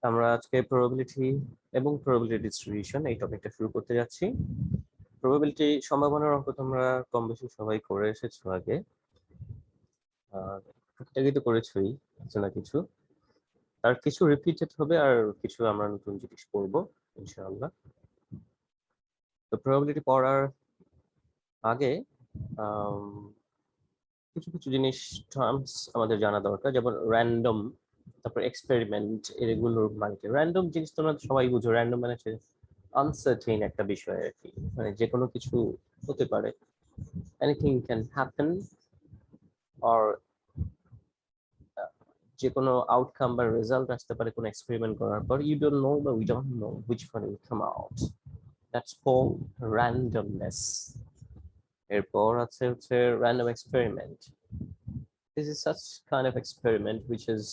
আমরা আজকে প্রবাবিলিটি এবং প্রবাবিলিটি ডিস্ট্রিবিউশন এই টপিকটা শুরু করতে যাচ্ছি। প্রবাবিলিটি সম্ভাবনার অঙ্ক তোমরা কম বেশি সবাই করে এসেছো আগে, টুকটাকি তো করেছোই কিছু না কিছু, আর কিছু রিপিটেড হবে আর কিছু আমরা নতুন জিনিস পড়বো ইনশাআল্লাহ। তো প্রবাবিলিটি পড়ার আগে কিছু কিছু জিনিস টার্মস আমাদের জানা দরকার, যেমন র্যান্ডম, তারপর এক্সপেরিমেন্ট, এগুলোর মানে কি। র্যান্ডম জিনিস তোমরা সবাই বুঝো, র্যান্ডম মানে হচ্ছে আনসার্টেইন একটা বিষয় আর কি, মানে যে কোনো কিছু হতে পারে, এনিথিং ক্যান হ্যাপেন, অর যে কোনো আউটকাম বা রেজাল্ট আসতে পারে কোনো এক্সপেরিমেন্ট করার পর। ইউ ডোন্ট নো বা we don't know which one will come out, that's called randomness. এরপর আছে হচ্ছে random experiment. This is such kind of experiment which is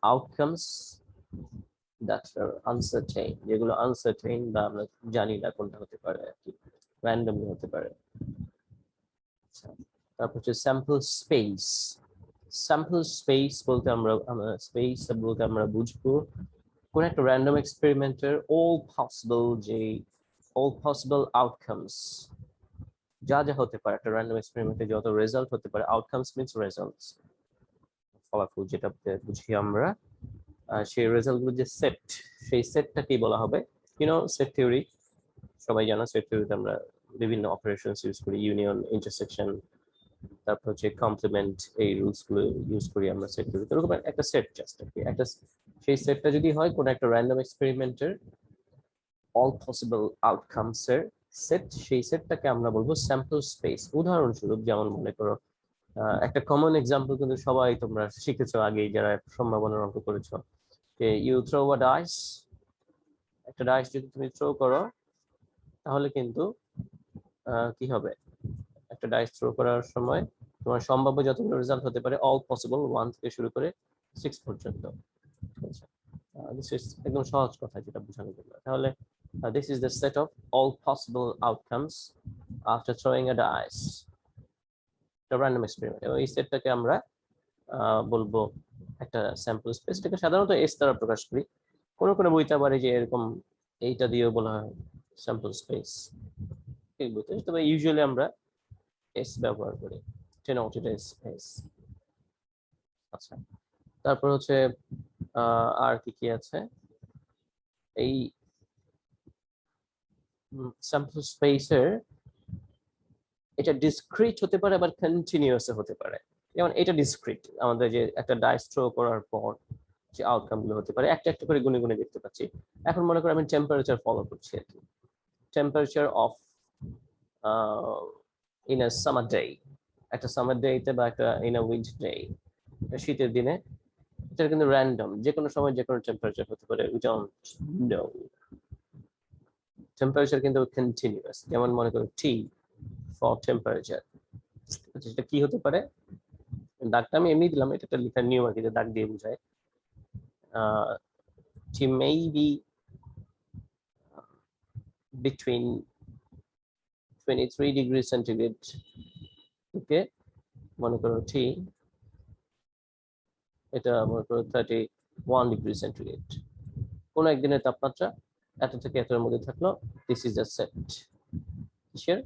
outcomes that are uncertain, যেগুলো uncertain বা আমরা জানি না কোনটা হতে পারে আর কি, randomly হতে পারে। তারপর হচ্ছে স্যাম্পল স্পেস। স্যাম্পল স্পেস বলতে আমরা স্পেস বলতে আমরা বুঝবো কোন একটা র্যান্ডম এক্সপেরিমেন্টের all possible outcomes, যা যা হতে পারে একটা র্যান্ডম এক্সপেরিমেন্টে, যত রেজাল্ট হতে পারে। আউটকামস মিন্স রেজাল্টস, ফলাফল যেটা বুঝি আমরা, সেই রেজাল্টগুলোর যে সেট, সেই সেটটাকেই বলা হবে সেট থিওরি। সবাই জানো সেট থিওরিতে আমরা বিভিন্ন অপারেশনস ইউজ করি, ইউনিয়ন, ইন্টারসেকশন, তারপর হচ্ছে কমপ্লিমেন্ট, এই রুলস গুলো ইউজ করি আমরা সেট থিওরিতে। এরকম একটা সেট জাস্ট আর কি, একটা সেই সেটটা যদি হয় কোন একটা র্যান্ডম এক্সপেরিমেন্টের অল পসিবল আউটকামস এর সেট, সেই সেটটাকে আমরা বলবো স্যাম্পল স্পেস। উদাহরণস্বরূপ যেমন মনে করো, একটা কমন এক্সাম্পল কিন্তু সবাই তোমরা শিখেছো আগেই যারা সম্ভাবনার অঙ্ক করেছো, যে ইউ থ্রো আ ডাইস, একটা ডাইস যদি তুমি থ্রো করো তাহলে কিন্তু কি হবে, একটা ডাইস থ্রো করার সময় তোমার সম্ভাব্য যতগুলো রেজাল্ট হতে পারে, অল পসিবল 1 থেকে শুরু করে 6 পর্যন্ত। একদম সহজ কথা যেটা বোঝানোর জন্য। তাহলে this is the set of all possible outcomes after throwing a dice, the random experiment। এবং এই সেটটাকে আমরা বলবো একটা স্যাম্পল স্পেস। এটাকে সাধারণত এস দ্বারা প্রকাশ করি, কোনো কোনো বইতে পারে যে এরকম এইটা দিয়েও বলা হয় স্যাম্পল স্পেস, এই বইতে। তবে ইউজুয়ালি আমরা এস ব্যবহার করি, ডেনোটেড এস এস। আচ্ছা, তারপর হচ্ছে আর কি কি আছে, এই স্যাম্পল স্পেসের এটা ডিসক্রিট হতে পারে আবার কন্টিনিউয়াস হতে পারে। যেমন এটা ডিসক্রিট, আমাদের যে একটা ডাইস থ্রো করার পর যে আউটকাম গুলো হতে পারে একটা একটা করে গুনে গুনে দেখতে পাচ্ছি। এখন মনে করো আমি টেম্পারেচার ফলো করছি আর কি, temperature of in a summer day, একটা সামার ডেতে বা একটা ইন আ উইন্টার ডে, শীতের দিনে। এটা কিন্তু র্যান্ডম, যে কোনো সময় যে কোনো টেম্পারেচার হতে পারে, উই ডোন্ট নো। টেম্পারেচার কিন্তু কন্টিনিউয়াস, যেমন মনে করো টি ফর টেম্পারেচার, এটা কি হতে পারে, দাগটা আমি এমনি দিলাম, এটা একটা লেখার নিয়ম আর কি, দাগ দিয়ে বোঝায়। টি may be between 23 degrees centigrade থেকে মনে করো টি, এটা মনে করো 31 ডিগ্রি সেন্টিগ্রেড। কোনো একদিনের তাপমাত্রা এত থেকে এতের মধ্যে থাকলো, দিস ইজ দ্য সেট, কিসের,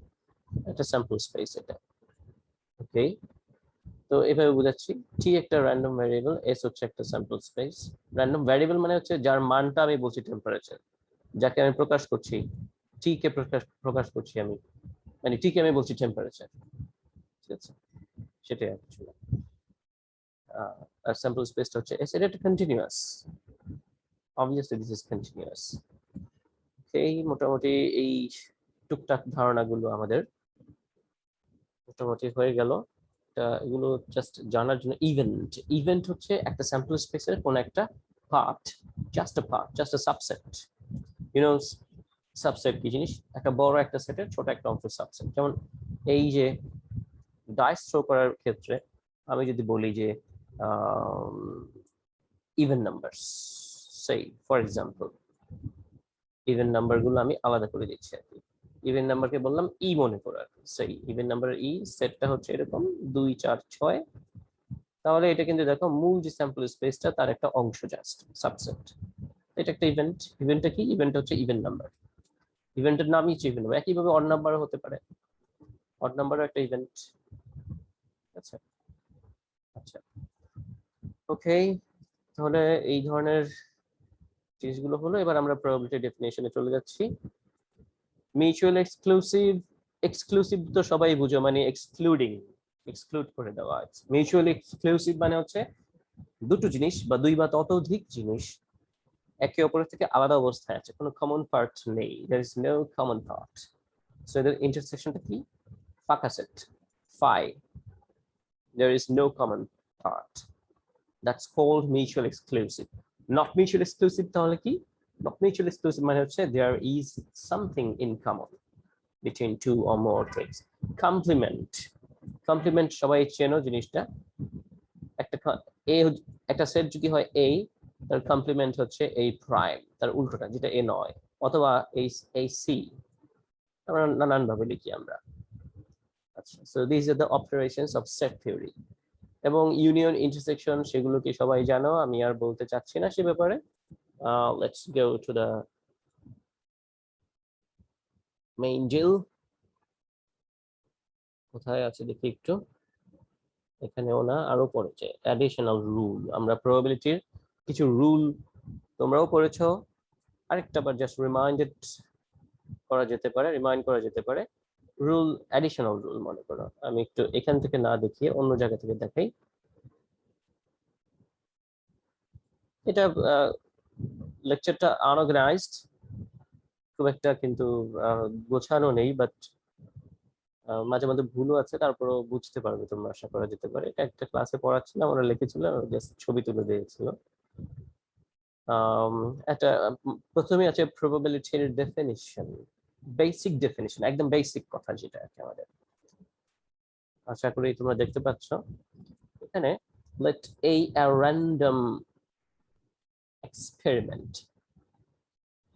একটা স্যাম্পল স্পেস এটা। ওকে, তো এভাবে বুঝাচ্ছি, টি একটা র্যান্ডম ভ্যারিয়েবল, এস হচ্ছে একটা স্যাম্পল স্পেস। র্যান্ডম ভ্যারিয়েবল মানে হচ্ছে যার মানটা আমি বলছি টেম্পারেচার, যাকে আমি প্রকাশ করছি, টি কে প্রকাশ করছি আমি, মানে টি কে আমি বলছি টেম্পারেচার, ঠিক আছে, সেটাই আর কিছু না। আর স্যাম্পল স্পেসটা হচ্ছে এস, এটা একটা continuous, obviously this is continuous. এই মোটামুটি এই টুকটাক ধারণাগুলো আমাদের মোটামুটি হয়ে গেল। এগুলো জাস্ট জানার জন্য। ইভেন্ট, ইভেন্ট হচ্ছে একটা স্যাম্পল স্পেসের কোন একটা part, just a part, just a subset. You know subset কি জিনিস, একটা বড় একটা সেটের ছোট একটা অংশ সাবসেট। যেমন এই যে ডাইস থ্রো করার ক্ষেত্রে আমি যদি বলি যে ইভেন নাম্বারস, সেই ফর এক্সাম্পল ইভেন নাম্বার গুলো আমি আলাদা করে দিচ্ছি আর কি। ইভেন নাম্বারকে বললাম ই মনে করো আর কি, সেই ইভেন নাম্বার ই সেটটা হচ্ছে এরকম 2 4 6। তাহলে এটা কিন্তু দেখো মূল যে স্যাম্পল স্পেসটা তার একটা অংশ, জাস্ট সাবসেট। এটা একটা ইভেন্ট। ইভেন্টটা কি? ইভেন্টটা হচ্ছে ইভেন নাম্বার। ইভেন্টের নামই হচ্ছে ইভেন নাম্বার। একইভাবে অড নাম্বারও হতে পারে, অড নাম্বারও একটা ইভেন্ট। আচ্ছা আচ্ছা, ওকে। তাহলে এই ধরনের জিনিসগুলো হলো। এবার আমরা প্রবাবিলিটি ডেফিনেশনে চলে যাচ্ছি। মিউচুয়াল এক্সক্লুসিভ, এক্সক্লুসিভ তো সবাই বুঝো, মানে এক্সক্লুডিং, এক্সক্লুড করে দেওয়া। মিউচুয়াল এক্সক্লুসিভ মানে হচ্ছে দুটো জিনিস বা দুই বা ততোধিক জিনিস একে অপরের থেকে আলাদা অবস্থায় আছে, কোনো কমন পার্ট নেই, there is no common part. So এদের ইন্টারসেকশনটা কি? ফাঁকা set, phi, there is no common part, that's called mutual exclusive. Not mutual exclusive তাহলে কি? Not mutual exclusive মানে হচ্ছে there is something in common between two or more things. Complement, complement সবাই চেনো জিনিসটা। একটা এ, একটা সেট যদি হয় A, তার কমপ্লিমেন্ট হচ্ছে A প্রাইম, তার উল্টোটা যেটা A নয়, অথবা এই C, আমরা নানান ভাবে লিখি আমরা। আচ্ছা, so this are the operations of set theory. এবং ইউনিয়ন, ইন্টারসেকশন সেগুলো কি সবাই জানো, আমি আর বলতে চাচ্ছি না সে ব্যাপারে। Let's go to the main deal. কোথায় আছে দেখি একটু, এখানেও না, আরো পড়েছে অ্যাডিশনাল রুল। আমরা প্রবাবিলিটির কিছু রুল তোমরাও পড়েছো, আরেকটা বার জাস্ট রিমাইন্ড করা যেতে পারে। রুল, অ্যাডিশনাল রুল মনে করো, আমি একটু এখান থেকে না দেখিয়ে অন্য জায়গা থেকে দেখাই। এটা লেকচারটা আনঅর্গানাইজড, খুব একটা কিন্তু গোছানো নেই, বাট মাঝে মাঝে ভুলও আছে, তারপরও বুঝতে পারবে তোমরা, আশা করা যেতে পারে। এটা একটা ক্লাসে পড়াচ্ছিলাম, ওরা লিখেছিল, জাস্ট ছবি তুলে দিয়েছিল। একটা প্রথমে আছে প্রবাবিলিটির ডেফিনিশন, বেসিক ডেফিনিশন, একদম বেসিক কথা যেটা আছে আমাদের। আশা করি তোমরা দেখতে পাচ্ছ এখানে, let a random experiment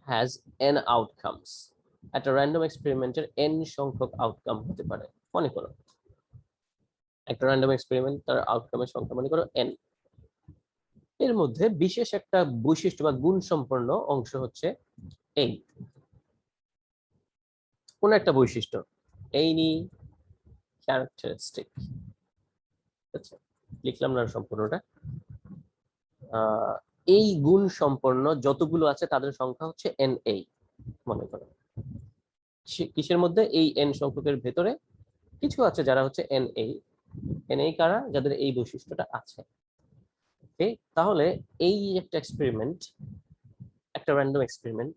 has n outcomes. একটা র্যান্ডম এক্সপেরিমেন্টের n সংখ্যক আউটকাম হতে পারে। মনে করো একটা র্যান্ডম এক্সপেরিমেন্ট, তার আউটকামের সংখ্যা মনে করো n। এর মধ্যে বিশেষ একটা বৈশিষ্ট্য বা গুণ সম্পন্ন অংশ হচ্ছে এই, কোন একটা বৈশিষ্ট্য, এনি ক্যারেক্টারিস্টিক। আচ্ছা, লিখলাম না সম্পূর্ণটা। এই গুণ সম্পন্ন যতগুলো আছে তাদের সংখ্যা হচ্ছে na। মনে করো কিসের মধ্যে? এই n সংখ্যকের ভেতরে কিছু আছে যারা হচ্ছে na কারা? যাদের এই বৈশিষ্ট্যটা আছে। ওকে, তাহলে এই একটা এক্সপেরিমেন্ট, একটা র্যান্ডম এক্সপেরিমেন্ট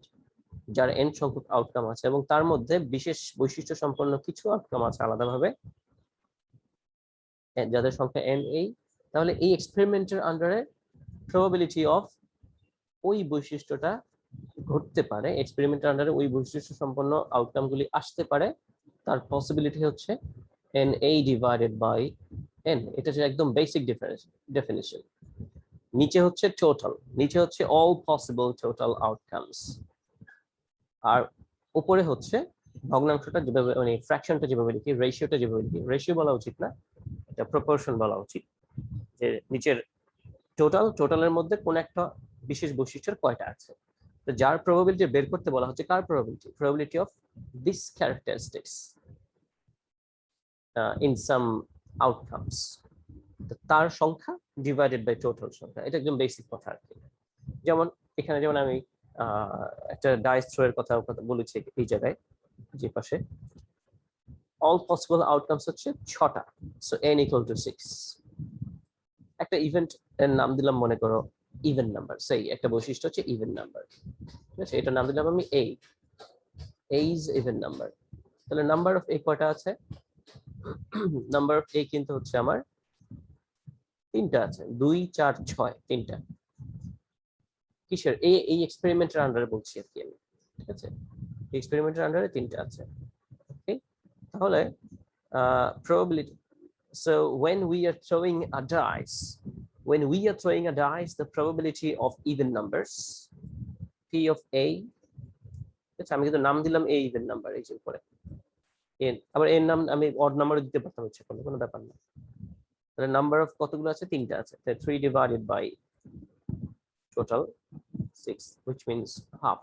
যার n সংখ্যক আউটকাম আছে এবং তার মধ্যে বিশেষ বৈশিষ্ট্য সম্পন্ন কিছু আউটকাম আছে আলাদাভাবে, যাদের সংখ্যা na। তাহলে এই এক্সপেরিমেন্টের আন্ডারে প্রবাবিলিটি অফ ওই বৈশিষ্ট্যটা ঘটতে পারে, এক্সপেরিমেন্টের আন্ডারে ওই বৈশিষ্ট্য সম্পন্ন আউটকামগুলি আসতে পারে, তার পসিবিলিটি হচ্ছে na ডিভাইডেড বাই n। এটা হচ্ছে একদম বেসিক ডেফিনিশন। নিচে হচ্ছে টোটাল, নিচে হচ্ছে অল পসিবল টোটাল আউটকামস, আর উপরে হচ্ছে ভগ্নাংশটা যেভাবে, মানে ফ্র্যাকশনটা যেভাবে লিখি, রেশিওটা যেভাবে লিখি, রেশিও বলা উচিত না, এটা প্রপোর্শন বলা উচিত। যে নিচের টোটাল, টোটালের মধ্যে কোন একটা বিশেষ বৈশিষ্ট্যের কয়টা আছে, তো যার প্রবাবিলিটি বের করতে বলা হচ্ছে কার probability? Probability of this characteristics in some outcomes, তার সংখ্যা ডিভাইডেড বাই টোটাল সংখ্যা। এটা একদম বেসিক কথা আর কি। যেমন এখানে, যেমন আমি একটা ডাইস থ্রো এর কথা বলেছি এই জায়গায়, যে পাশে অল পসিবল আউটকামস হচ্ছে 6টা, সো n ইকুয়াল টু 6। একটা ইভেন্ট এর নাম দিলাম মনে করো ইভেন নাম্বার, সেই একটা বৈশিষ্ট্য হচ্ছে ইভেন নাম্বার, ঠিক আছে? এটা নাম দিলাম আমি a ইজ ইভেন নাম্বার। তাহলে নাম্বার অফ a কয়টা আছে? নাম্বার অফ a কিন্তু হচ্ছে আমার 3টা আছে, 2 4 6, 3টা। কিসের? এই এক্সপেরিমেন্টের আন্ডারে বলছি আর কি আমি, ঠিক আছে? এক্সপেরিমেন্টের আন্ডারে 3টা আছে। ওকে, তাহলে probability, so when we are throwing a dice, the probability of even numbers p of a, আচ্ছা আমি কিন্তু নাম দিলাম a even number, এই যে উপরে n, আবার এর নাম আমি অড নাম্বারও দিতে পারতাম, ইচ্ছা করলে, কোনো ব্যাপার না। তাহলে নাম্বার অফ কতগুলো আছে? 3টা আছে, 3 divided by total 6 which means half.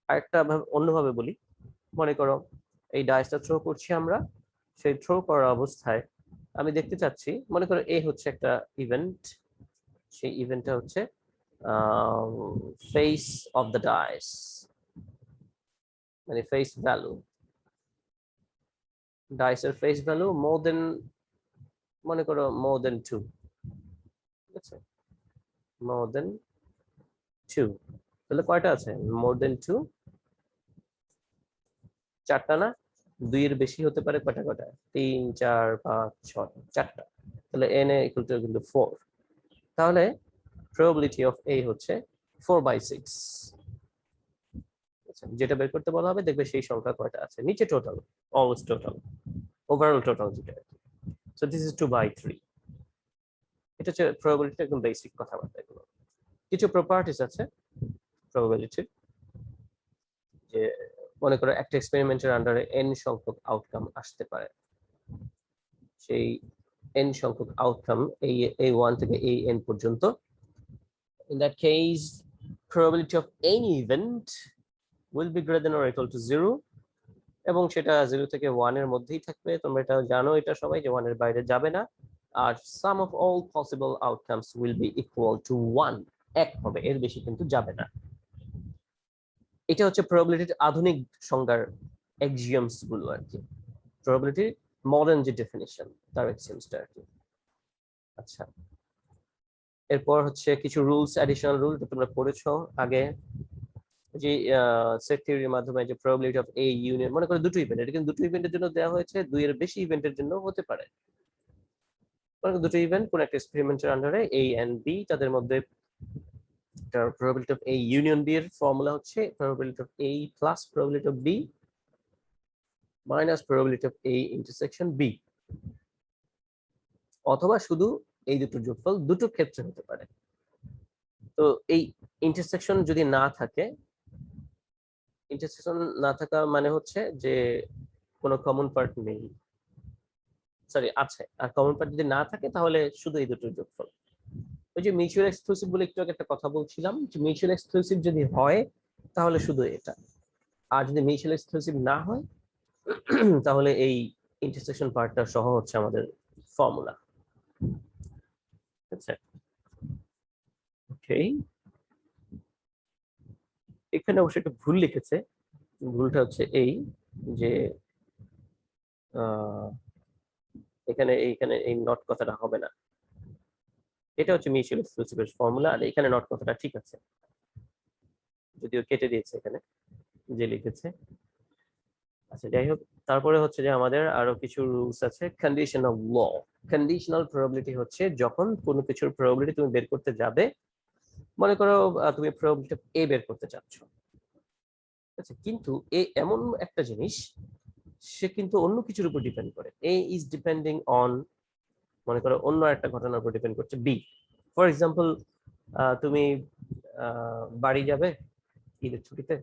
আরেকটা অন্যভাবে বলি, মনে করো এই ডাইসটা থ্রো করছি আমরা, সেই থ্রো করা অবস্থায় আমি দেখতে চাচ্ছি, মনে করো এ হচ্ছে একটা ইভেন্ট, সেই ইভেন্টটা হচ্ছে ফেস অফ দ্য ডাইস, মানে ফেস ভ্যালু, ডাইসের ফেস ভ্যালু মোর দেন, মনে করো মোর দেন 2, ঠিক আছে, মোর দেন 2, তাহলে কয়টা আছে মোর দেন 2? 4টা না? 2 এর বেশি হতে পারে কয়টা কয়টা? 3 4 5 6, 4টা। তাহলে n ইকুয়াল টু কিন্তু 4। তাহলে probability of A হচ্ছে 4/6, যেটা বের করতে বলা হবে দেখবে সেই সংখ্যা কয়টা আছে নিচে, total, always total, overall total যেটা। So this is 2/3। এটা হচ্ছে প্রবাবিলিটি, একদম বেসিক কথাবার্তা এগুলো। কিছু প্রপার্টিস আছে প্রবাবিলিটির, যে মনে করো একটা এক্সপেরিমেন্টের আন্ডারে n সংখ্যক আউটকাম আসতে পারে, সেই n সংখ্যক আউটকাম এই A1 থেকে AN পর্যন্ত, in that case probability of any event will be greater than or equal to 0, এবং সেটা 0 থেকে 1 এর মধ্যেই থাকবে। তোমরা এটা জানো, এটা সবাই, যে 1 এর বাইরে যাবে না। আর sum of all possible outcomes will be equal to 1, এক হবে, এর বেশি কিন্তু যাবে না। এটা হচ্ছে প্রবাবিলিটির আধুনিক সংজ্ঞার এক্সিওমস গুলো আর কি, প্রবাবিলিটির মডার্ন যে ডেফিনিশন তার এক্সিওমসটা আর কি। আচ্ছা, এরপর হচ্ছে কিছু রুলস, অ্যাডিশনাল রুল তোমরা পড়েছো আগে, যে সেট থিওরির মাধ্যমে, যে প্রবাবিলিটি অফ এ ইউনিয়ন, মনে করো দুটো ইভেন্ট, এটা কিন্তু দুটো ইভেন্টের জন্য দেওয়া হয়েছে, 2 এর বেশি ইভেন্টের জন্য হতে পারে। মনে করো দুটো ইভেন্ট কোন একটা এক্সপেরিমেন্টের আন্ডারে A and B, তাদের মধ্যে probability of A union B এর ফর্মুলা হচ্ছে probability of A plus probability of B minus probability of A intersection B, অথবা শুধু এই দুটোর যোগফল, দুটো ক্ষেত্রে হতে পারে। তো এই ইন্টারসেকশন যদি না থাকে, ইন্টারসেকশন না থাকা মানে হচ্ছে যে কোনো কমন পার্ট নেই, সরি আছে, আর কমন পার্ট যদি না থাকে তাহলে শুধু এই দুটোর যোগফল। ওই যে মিউচুয়াল এক্সক্লুসিভ বলে একটু আগে একটা কথা বলছিলাম, যে মিউচুয়াল এক্সক্লুসিভ যদি হয় তাহলে শুধু এটা, আর যদি মিউচুয়াল এক্সক্লুসিভ না হয় তাহলে এই ইন্টারসেকশন পার্টটা সহ হচ্ছে আমাদের ফর্মুলা। আচ্ছা, ওকে, এখানে অবশ্যই একটা ভুল লিখেছে, ভুলটা হচ্ছে এই যে এখানে এইখানে এই নট কথাটা হবে না, এটা হচ্ছে মিউচুয়াল এক্সক্লুসিভের ফর্মুলা, আর এখানে নট কথাটা ঠিক আছে, যদিও কেটে দিয়েছে এখানে যে লিখেছে। আচ্ছা, যাই হোক, তারপরে হচ্ছে যে আমাদের আরো কিছু রুলস আছে। Condition of law, conditional probability হচ্ছে যখন কোনো কিছুর প্রবাবিলিটি তুমি বের করতে যাবে, মনে করো তুমি প্রবাবিলিটি অফ এ বের করতে চাচ্ছ, আচ্ছা, কিন্তু এ এমন একটা জিনিস, সে কিন্তু অন্য কিছুর উপর ডিপেন্ড করে, এ ইজ ডিপেন্ডিং অন, মনে করো অন্য একটা ঘটনার উপর ডিপেন্ড করছে বি। ফর এক্সাম্পল, তুমি বাড়ি যাবে ঈদের ছুটিতে,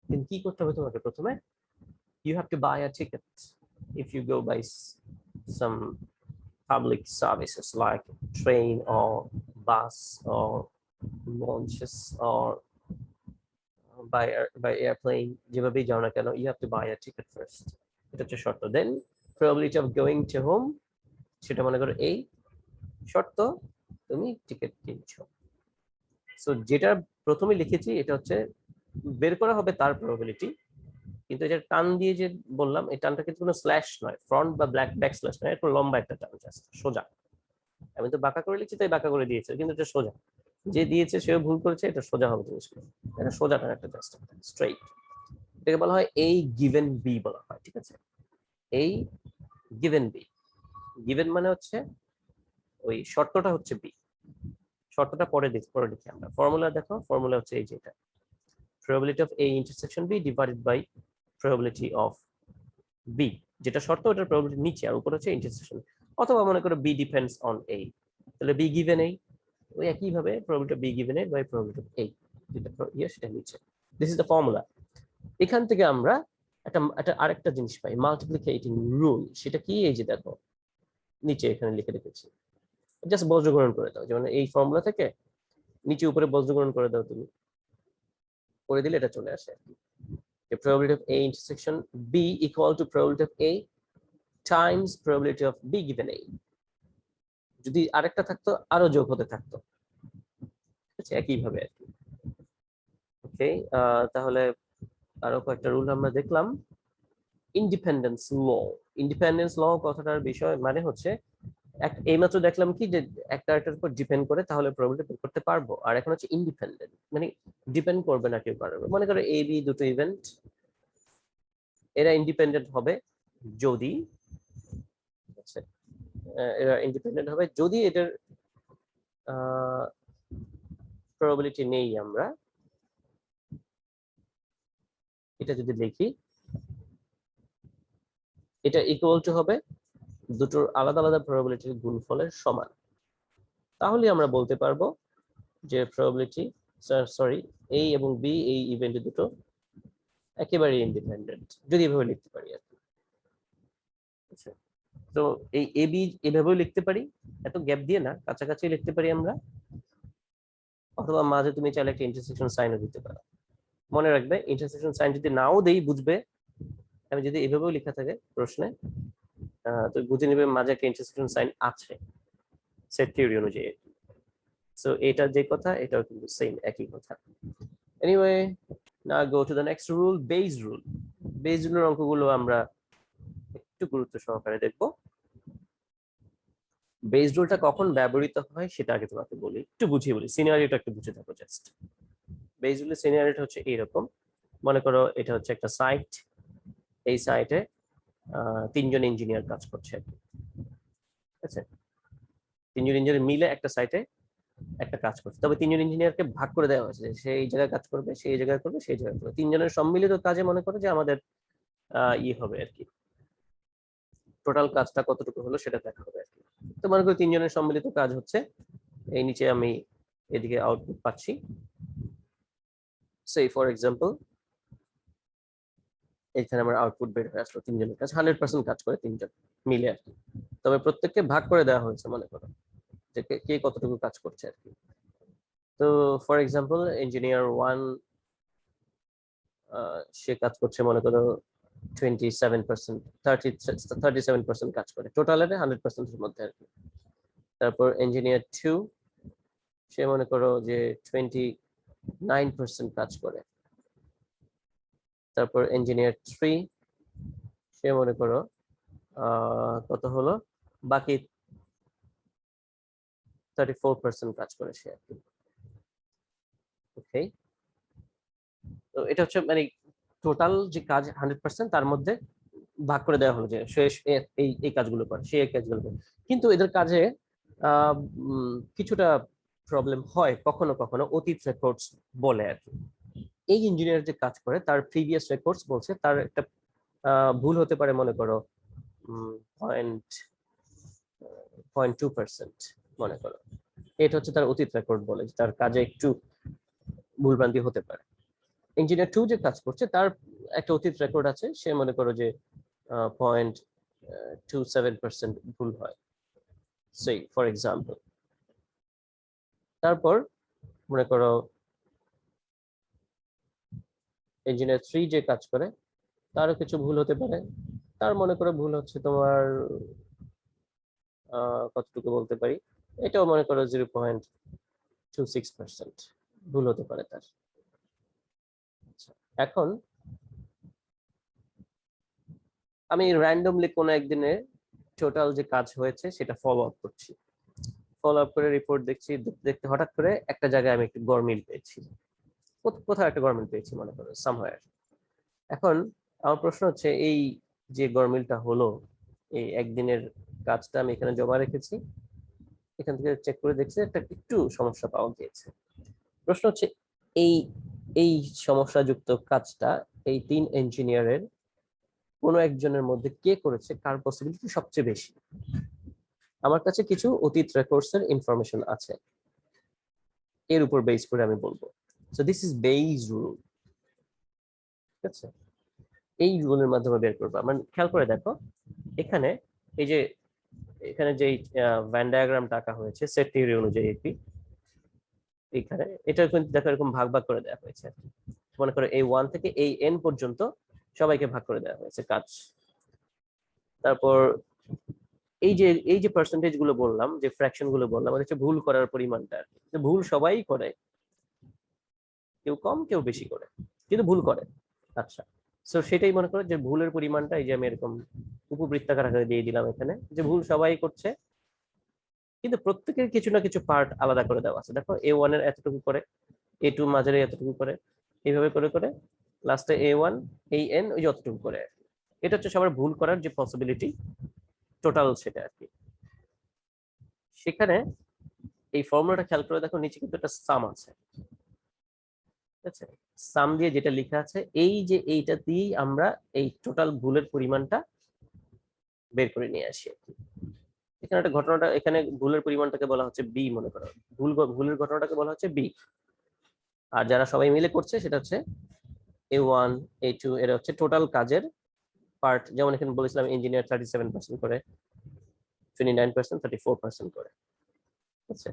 কিন্তু কি করতে হবে তোমাকে প্রথমে? you have to buy a ticket if you go by some public services like train or bus or launches or by airplane, যেভাবেই যাও না কেন, you have to buy a ticket first, এটা হচ্ছে শর্ত। then probability of going to home, সেটা মনে করো এই শর্ত, তুমি টিকিট কিনছো। সো যেটা প্রথমে লিখেছি এটা হচ্ছে বের করা হবে তার প্রবাবিলিটি, কিন্তু এটা টান দিয়ে যে বললাম, এই টানটা কিন্তু কোনো স্ল্যাশ নয়, ফ্রন্ট বা ব্যাক স্ল্যাশ নয়, একটু লম্বা একটা টান, জাস্ট সোজা। আমি তো বাঁকা করে লিখছি তাই বাঁকা করে দিয়েছে, কিন্তু এটা সোজা, যে দিয়েছে সেও ভুল করেছে, এটা সোজা হবে জিনিসটা, এটা সোজা টান একটা, জাস্ট স্ট্রেইট। এটাকে বলা হয় এই গিভেন বি বলা হয়, ঠিক আছে, এই গিভেন বি। গিভেন মানে হচ্ছে ওই শর্তটা হচ্ছে বি, শর্তটা পরে দেখি আমরা। ফর্মুলা দেখো, ফর্মুলা হচ্ছে এই যেটা, probability of A intersection B divided by probability of B, যেটা শর্ত ওটার probability নিচে, আর উপর হচ্ছে ইন্টারসেকশন। অথবা মনে করো B depends on A, তাহলে B given A, ওই একই ভাবে probability of B given A by probability of A, যেটা সেটা নিচে। This is the formula. এখান থেকে আমরা একটা আরেকটা জিনিস পাই, মাল্টিপ্লিকেটিং রুল। সেটা কি? এই যে দেখো নিচে এখানে লিখে রেখেছি, জাস্ট বজ্রগ্রহণ করে দাও, যেমন এই ফর্মুলা থেকে নিচে উপরে বজ্রগুণন করে দাও তুমি, করে দিলে এটা চলে আসে। The probability of A intersection B equal to probability of A times probability of B given A. যদি আরেকটা থাকতো আরো যোগ হতে থাকতো, আচ্ছা একইভাবে আর কি। ওকে, তাহলে আরো কয়েকটা রুল আমরা দেখলাম। ইন্ডিপেন্ডেন্স ল, ইন্ডিপেন্ডেন্স ল কথাটার বিষয় মানে হচ্ছে এইমাত্র দেখলাম কি যে একটা একটার উপর ডিপেন্ড করে তাহলে প্রববিলিটি বের করতে পারবো, আর এখন হচ্ছে ইন্ডিপেন্ডেন্ট মানে ডিপেন্ড করবে না কেউ পারবে। মনে করো এ বি দুটো ইভেন্ট, এরা ইন্ডিপেন্ডেন্ট হবে যদি, আচ্ছা এরা ইন্ডিপেন্ডেন্ট হবে যদি এটার প্রবাবিলিটি নেই, আমরা এটা যদি লিখি এটা ইকুয়াল টু হবে দুটোর আলাদা আলাদা প্রবাবিলিটির গুণফলের সমান, তাহলে আমরা বলতে পারবো যে প্রবাবিলিটি সরি এ এবং বি এই ইভেন্ট দুটো একেবারে ইন্ডিপেন্ডেন্ট, যদি এভাবে লিখতে পারি আর কি। আচ্ছা, তো এই এ বি এভাবেও লিখতে পারি, এত গ্যাপ দিয়ে না, কাছাকাছি লিখতে পারি আমরা, অথবা মাঝে তুমি চাইলে একটা ইন্টারসেকশন সাইনও দিতে পারো। মনে রাখবে ইন্টারসেকশন সাইন যদি নাও দেই বুঝবে, আমি যদি এভাবেও লেখা থাকে প্রশ্নে তো বুঝে নেবে মাঝে একটা ইন্টারসেকশন সাইন আছে সেট থিওরি অনুযায়ী। সো এটা যে কথা এটাও কিন্তু সেম একই কথা। Anyway, now go to the next rule, Bayes rule. Bayes রুলের অঙ্কগুলো আমরা একটু গুরুত্ব সহকারে দেখব। বেজ রুলটা কখন ব্যবহৃত হয় সেটা আগে তোমাকে বলি, একটু বুঝিয়ে বলি, সিনারিওটা একটু বুঝে থাকো জাস্ট। বেজ রুলের সিনারিওটা হচ্ছে এইরকম, মনে করো এটা হচ্ছে একটা সাইট, এই সাইটে তিনজন ইঞ্জিনিয়ার কাজ করছে, ঠিক আছে? তিনজন ইঞ্জিনিয়ার মিলে একটা সাইটে একটা কাজ করছে, তবে তিনজন ইঞ্জিনিয়ারকে ভাগ করে দেওয়া হয়েছে, সেই জায়গায় কাজ করবে, সেই জায়গায় করবে, সেই জায়গায় করবে। তিনজনের সম্মিলিত কাজে মনে করো যে আমাদের হবে আর কি, টোটাল কাজটা কতটুকু হলো সেটা দেখা হবে আর কি। তো মনে করি তিনজনের সম্মিলিত কাজ হচ্ছে এই, নিচে আমি এদিকে আউটপুট পাচ্ছি, সেই ফর এক্সাম্পল এখানে আমার আউটপুট বের হয়ে আসলো, তিনজনের কাজ 100% কাজ করে তিনজন মিলে আর কি, তবে প্রত্যেককে ভাগ করে দেওয়া হয়েছে মনে করো যে কে কতটুকু কাজ করছে আর কি। তো ফর এক্সাম্পল ইঞ্জিনিয়ার 1 সে কাজ করছে মনে করো 27%, 37% কাজ করে টোটালের 100%-এর মধ্যে আর কি। তারপর ইঞ্জিনিয়ার 2 সে মনে করো যে 29% কাজ করে। তারপর ইঞ্জিনিয়ার 3 সে মনে করো কত হলো, বাকি 34% কাজ করে সে আর কি। ওকে, তো এটা হচ্ছে মানে টোটাল যে কাজ 100% তার মধ্যে ভাগ করে দেওয়া হলো যে সে এই এই কাজগুলো করে, সে এই কাজগুলো করে। কিন্তু এদের কাজে কিছুটা প্রবলেম হয় কখনো কখনো, অতীত রেকর্ডস বলে আর কি। এই ইঞ্জিনিয়ার যে কাজ করে তার প্রিভিয়াস রেকর্ডস বলছে তার একটা ভুল হতে পারে মনে করো 0.2% মনে করো, এটা হচ্ছে তার অতীত রেকর্ড বলে, তার কাজে একটু ভুলভ্রান্তি হতে পারে। ইঞ্জিনিয়ার 2 যে কাজ করছে তার একটা অতীত রেকর্ড আছে, সে মনে করো যে 0.27% ভুল হয়, সেই ফর এক্সাম্পল। তারপর মনে করো ইঞ্জিনিয়ার 3 যে কাজ করে তারও কিছু ভুল হতে পারে, তার মনে করো ভুল হচ্ছে তোমার কতটুকু বলতে পারি, এটাও মনে করো 0.26% ভুল হতে পারে তার। এখন আমি র্যান্ডমলি কোনো একদিনে টোটাল যে কাজ হয়েছে সেটা ফলো আপ করছি, ফলো আপ করে রিপোর্ট দেখছি, দেখতে হঠাৎ করে একটা জায়গায় আমি একটু গরমিল পেয়েছি, কোথাও একটা গরমিল পেয়েছি মনে করো সামহায়ার। এখন আমার প্রশ্ন হচ্ছে এই যে গরমিলটা হলো, এই একদিনের কাজটা আমি এখানে জমা রেখেছি, এখান থেকে চেক করে দেখছি একটা একটু সমস্যা পাওয়া গিয়েছে। প্রশ্ন হচ্ছে এই এই সমস্যাযুক্ত কাজটা এই 3 ইঞ্জিনিয়ারের কোনো একজনের মধ্যে কে করেছে, কার পসিবিলিটি সবচেয়ে বেশি। আমার কাছে কিছু অতীত রেকর্ডস এর ইনফরমেশন আছে, এর উপর বেস করে আমি বলবো। So this is base rule, ঠিক আছে? এই রুলের মাধ্যমে বের করবো। মানে খেয়াল করে দেখো এখানে এই যে এখানে যে ভ্যান ডায়াগ্রামটা আঁকা হয়েছে সেট থিওরি অনুযায়ী, এইখানে এটা কিন্তু দেখো এরকম ভাগ ভাগ করে দেওয়া হয়েছে। মনে করো এই 1 থেকে এই n পর্যন্ত সবাইকে ভাগ করে দেওয়া হয়েছে কাজ। তারপর এই যে পার্সেন্টেজ গুলো বললাম, যে ফ্র্যাকশন গুলো বললাম, এটা হচ্ছে ভুল করার পরিমাণটা। ভুল সবাই করে, কেউ কম কেউ বেশি করে, কিন্তু ভুল করে। আচ্ছা, সো সেটাই মনে করো যে ভুলের পরিমাণটা, এই যে আমি এরকম উপবৃত্তাকার আকারে দিয়ে দিলাম এখানে, যে ভুল সবাই করছে কিন্তু প্রত্যেকের কিছু না কিছু পার্ট আলাদা করে দেওয়া আছে। দেখো A1 এর এতটুকু করে, A2 মাঝারি এতটুকু করে, এইভাবে করে করে লাস্টে A1 এই n ওই যতটুকু করে। এটা হচ্ছে সবার ভুল করার যে পসিবিলিটি টোটাল, সেটা আর কি। সেখানে এই ফর্মুলাটা খেয়াল করে দেখো, নিচে কিন্তু একটা সাম আছে, ঠিক আছে? সাম দিয়ে যেটা লেখা আছে, এই যে এইটা দিয়েই আমরা এই টোটাল ভুলের পরিমাণটা বের করে নিয়ে আসি। এখানে একটা ঘটনাটা, এখানে ভুলের পরিমাণটাকে বলা হচ্ছে বি, মনে করো ভুলের ঘটনাটাকে বলা হচ্ছে বি, আর যারা সবাই মিলে করছে সেটা হচ্ছে A1 A2, এরা হচ্ছে টোটাল কাজের পার্ট। যেমন এখানে বলেছিলাম ইঞ্জিনিয়ার 37% করে, 29% 34% করে। আচ্ছা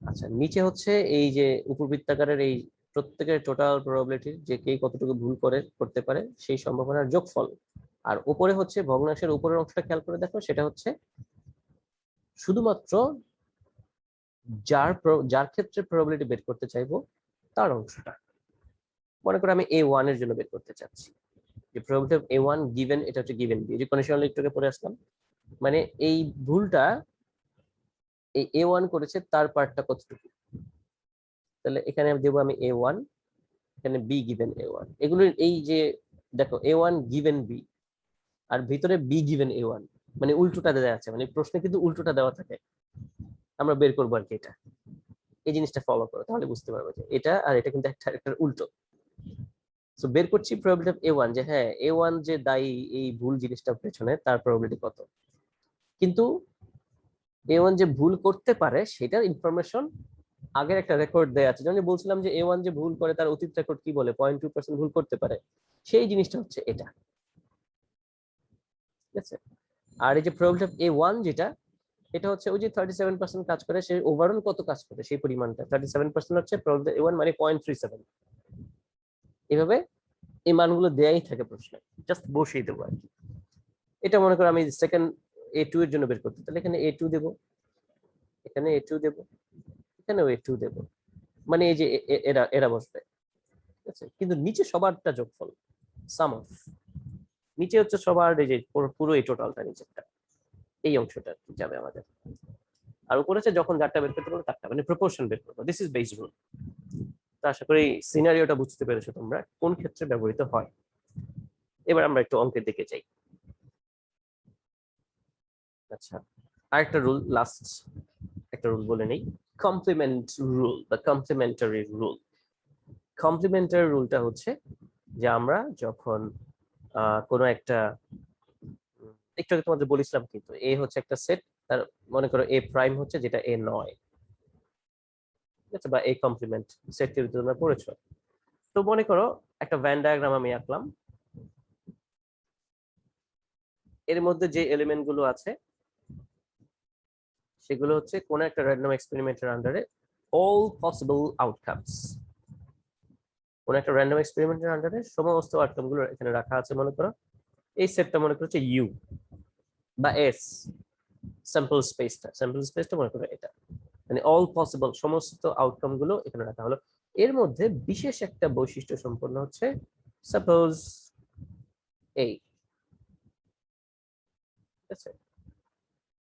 আচ্ছা, নিচে হচ্ছে এই যে উপবৃত্তাকারের এই প্রত্যেকের টোটাল প্রবাবিলিটি, যে কে কতটুকু ভুল করতে পারে সেই সম্ভাবনার যোগফল। আর উপরে হচ্ছে ভগ্নাংশের উপরের অংশটা খেয়াল করে দেখো, সেটা হচ্ছে শুধুমাত্র যার ক্ষেত্রে প্রবাবিলিটি বের করতে চাইবো তার অংশটা। মনে করো আমি A1 এর জন্য বের করতে চাচ্ছি, যে প্রবাবিলিটি অফ A1 গিভেন, এটা হচ্ছে গিভেন বি, যে কন্ডিশনাল একটু পরে আসলাম। মানে এই ভুলটা এই A1 করেছে, তার পার্টটা কতটুকু। তাহলে এখানে দেবো আমি A1, এখানে বি গিভেন A1। এগুলো এই যে দেখো A1 গিভেন বি, আর ভিতরে বি গিভেন A1, মানে উল্টোটা দেওয়া আছে, মানে প্রশ্নে কিন্তু উল্টোটা দেওয়া থাকে। আমরা বের করবো আর কি এটা, এই জিনিসটা ফলো করো, তাহলে বুঝতে পারবো যে এটা আর এটা কিন্তু একটা উল্টো। তো বের করছি প্রবাবিলিটি অফ A1, যে হ্যাঁ A1 যে দায়ী এই ভুল জিনিসটার পেছনে, তার প্রবাবিলিটি কত। কিন্তু A1 যে ভুল করতে পারে সেটার ইনফরমেশন আগের একটা রেকর্ড দেয়া আছে। যেমন বলছিলাম যে A1 যে ভুল করে তার অতীত রেকর্ড কি বলে, 0.2% ভুল করতে পারে, সেই জিনিসটা হচ্ছে এটা, ঠিক আছে? আর এই যে প্রবাবিলিটি অফ A1 যেটা, এটা হচ্ছে ওই যে 37% কাজ করে, সে ওভারঅল কত কাজ করে সেই পরিমাণটা, 37% হচ্ছে প্রবাবিলিটি A1 মানে 0.37। এভাবে এই মানগুলো দেয়াই থাকে প্রশ্নে, জাস্ট বসিয়ে দেবো আর কি। এটা মনে করো আমি সেকেন্ড A2 এর জন্য বের করতে, তাহলে এখানে A2 দেবো, এখানে A2 দেবো, এখানেও A2 দেবো, মানে এই যে এরা এরা বসবে, ঠিক আছে? কিন্তু নিচে সবারটা যোগফল, সাম অফ, নিচে হচ্ছে সবার এই যে পুরো এই টোটালটা নিচেরটা, এই অংশটা যাবে আমাদের। আর উপরে হচ্ছে যখন যারটা বের করতে পারবো তারটা, মানে প্রপোর্শন বের করবো। This is base rule. তো আশা করি সিনারিওটা বুঝতে পেরেছো তোমরা, কোন ক্ষেত্রে ব্যবহৃত হয়। এবার আমরা একটু অঙ্কের দিকে যাই। আচ্ছা, আরেকটা রুল, লাস্ট একটা রুল বলে নেই, কমপ্লিমেন্ট রুল বা কমপ্লিমেন্টারি রুল। কমপ্লিমেন্টারি রুলটা হচ্ছে যে আমরা যখন কোনো একটা, একটু আগে তোমাদের বলেছিলাম কিন্তু এ হচ্ছে একটা সেট, তার মনে করো এ প্রাইম হচ্ছে যেটা এ নয়, ঠিক আছে? বা এ কমপ্লিমেন্ট সেট থিওরি তোমরা পড়েছো। তো মনে করো একটা ভ্যান ডায়াগ্রাম আমি আঁকলাম, এর মধ্যে যে এলিমেন্ট গুলো আছে সেগুলো হচ্ছে কোন একটা র্যান্ডম এক্সপেরিমেন্টের আন্ডারে অল পসিবল আউটকামস। কোন একটা র্যান্ডম এক্সপেরিমেন্টের আন্ডারে সমস্ত আউটকাম গুলো এখানে রাখা আছে। মনে করো এই সেটটা মনে করো হচ্ছে ইউ বা এস, স্যাম্পল স্পেসটা মনে করো এটা, মানে অল পসিবল সমস্ত আউটকাম গুলো এখানে রাখা হলো। এর মধ্যে বিশেষ একটা বৈশিষ্ট্য সম্পন্ন হচ্ছে সাপোজ এই, ঠিক আছে?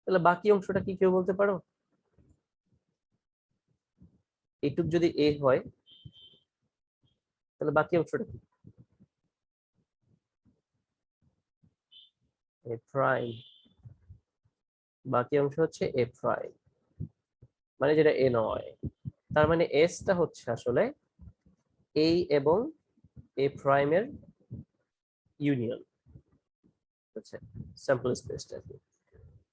তাহলে বাকি অংশটা কি কেউ বলতে পারো? এইটুক যদি এ হয় তাহলে বাকি অংশটা কি? এ প্রাইম, বাকি অংশ হচ্ছে এ প্রাইম, মানে যেটা এ নয়। তার মানে এসটা হচ্ছে আসলে এই এবং এ প্রাইমের ইউনিয়ন, আচ্ছা, স্যাম্পল স্পেসটা।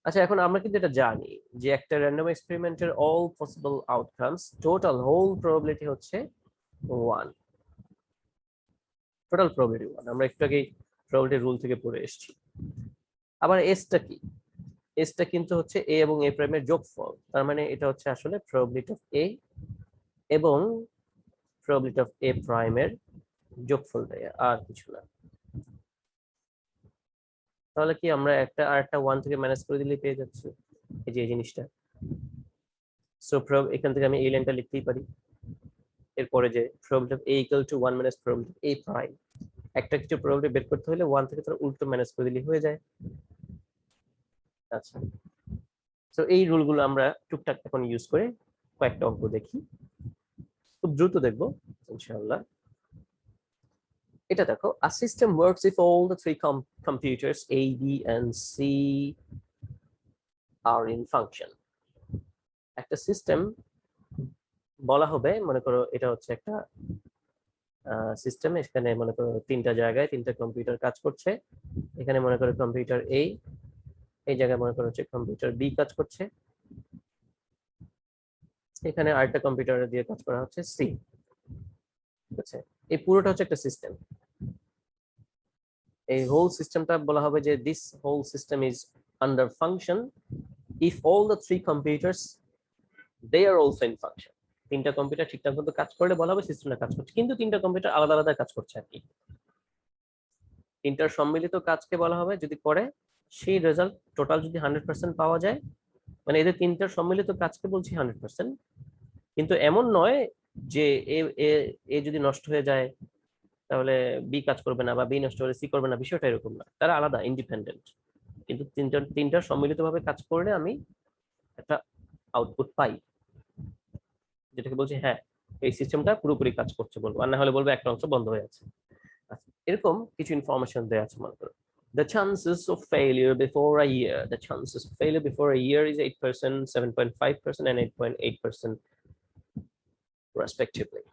আচ্ছা, এখন আমরা কিন্তু এটা জানি যে একটা র্যান্ডম এক্সপেরিমেন্টের all possible outcomes total whole probability হচ্ছে 1, টোটাল প্রবাবিলিটি 1। আমরা একটু আগে প্রবাবিলিটি রুল থেকে পড়ে এসেছি। আবার এসটা কি? এসটা কিন্তু হচ্ছে এ এবং এ প্রাইমের যোগফল, তার মানে এটা হচ্ছে আসলে প্রবাবিলিটি অফ এ এবং প্রবাবিলিটি অফ এ প্রাইমের যোগফল দেয়, আর কিছু না। তাহলে কি আমরা একটা আর একটা 1 থেকে মাইনাস করে দিলেই পেয়ে যাচ্ছি এই যে এই জিনিসটা। সো এখান থেকে আমি এই লাইনটা লিখতেই পারি, এরপরে যে probability of a equal to 1 minus probability of a prime, একটা কিছু প্রবাবিলিটি বের করতে হলে 1 থেকে তার উল্টো মাইনাস করে দিলেই হয়ে যায়। আচ্ছা, সো এই রুলগুলো আমরা টুকটাক এখন ইউজ করে কয়েকটা অঙ্ক দেখি, খুব দ্রুত দেখবো ইনশাআল্লাহ। এটা দেখো, a system works if all the three computers A, B and C are in function. একটা সিস্টেম বলা হবে, মনে করো এটা হচ্ছে একটা সিস্টেম, এখানে মনে করো তিনটা জায়গায় তিনটা কম্পিউটার কাজ করছে। এখানে মনে করো কম্পিউটার A, এই জায়গায় মনে করো হচ্ছে কম্পিউটার B কাজ করছে, এখানে আরেকটা কম্পিউটার দিয়ে কাজ করা হচ্ছে C। ঠিক আছে, এই পুরোটা হচ্ছে একটা সিস্টেম। এই হোল সিস্টেমটা বলা হবে যে this whole system is under function if all the three computers they are also in function. তিনটা কম্পিউটার ঠিকঠাক মতো কাজ করলে বলা হবে সিস্টেমটা কাজ করছে, কিন্তু তিনটা কম্পিউটার আলাদা আলাদা কাজ করছে আর কি। তিনটার সম্মিলিত কাজকে বলা হবে যদি করে সেই রেজাল্ট টোটাল যদি 100% পাওয়া যায়, মানে এদের তিনটার সম্মিলিত কাজকে বলছি 100%। কিন্তু এমন নয় যে এ যদি নষ্ট হয়ে যায় তাহলে বি কাজ করবে না, বা বি নষ্ট হলে সি করবে না, বিষয়টা এরকম না, তারা আলাদা ইন্ডিপেন্ডেন্ট। কিন্তু তিনটার সম্মিলিতভাবে কাজ করলে আমি একটা আউটপুট পাই, যেটাকে বলছি হ্যাঁ এই সিস্টেমটা পুরোপুরি কাজ করছে বলবো, আর না হলে বলবো একটা অংশ বন্ধ হয়ে আছে। আচ্ছা, এরকম কিছু ইনফরমেশন দেওয়া আছে, মনে করো the chances of failure before a year, the chances of failure before a year is 8%, 7.5% and 8.8% respectively.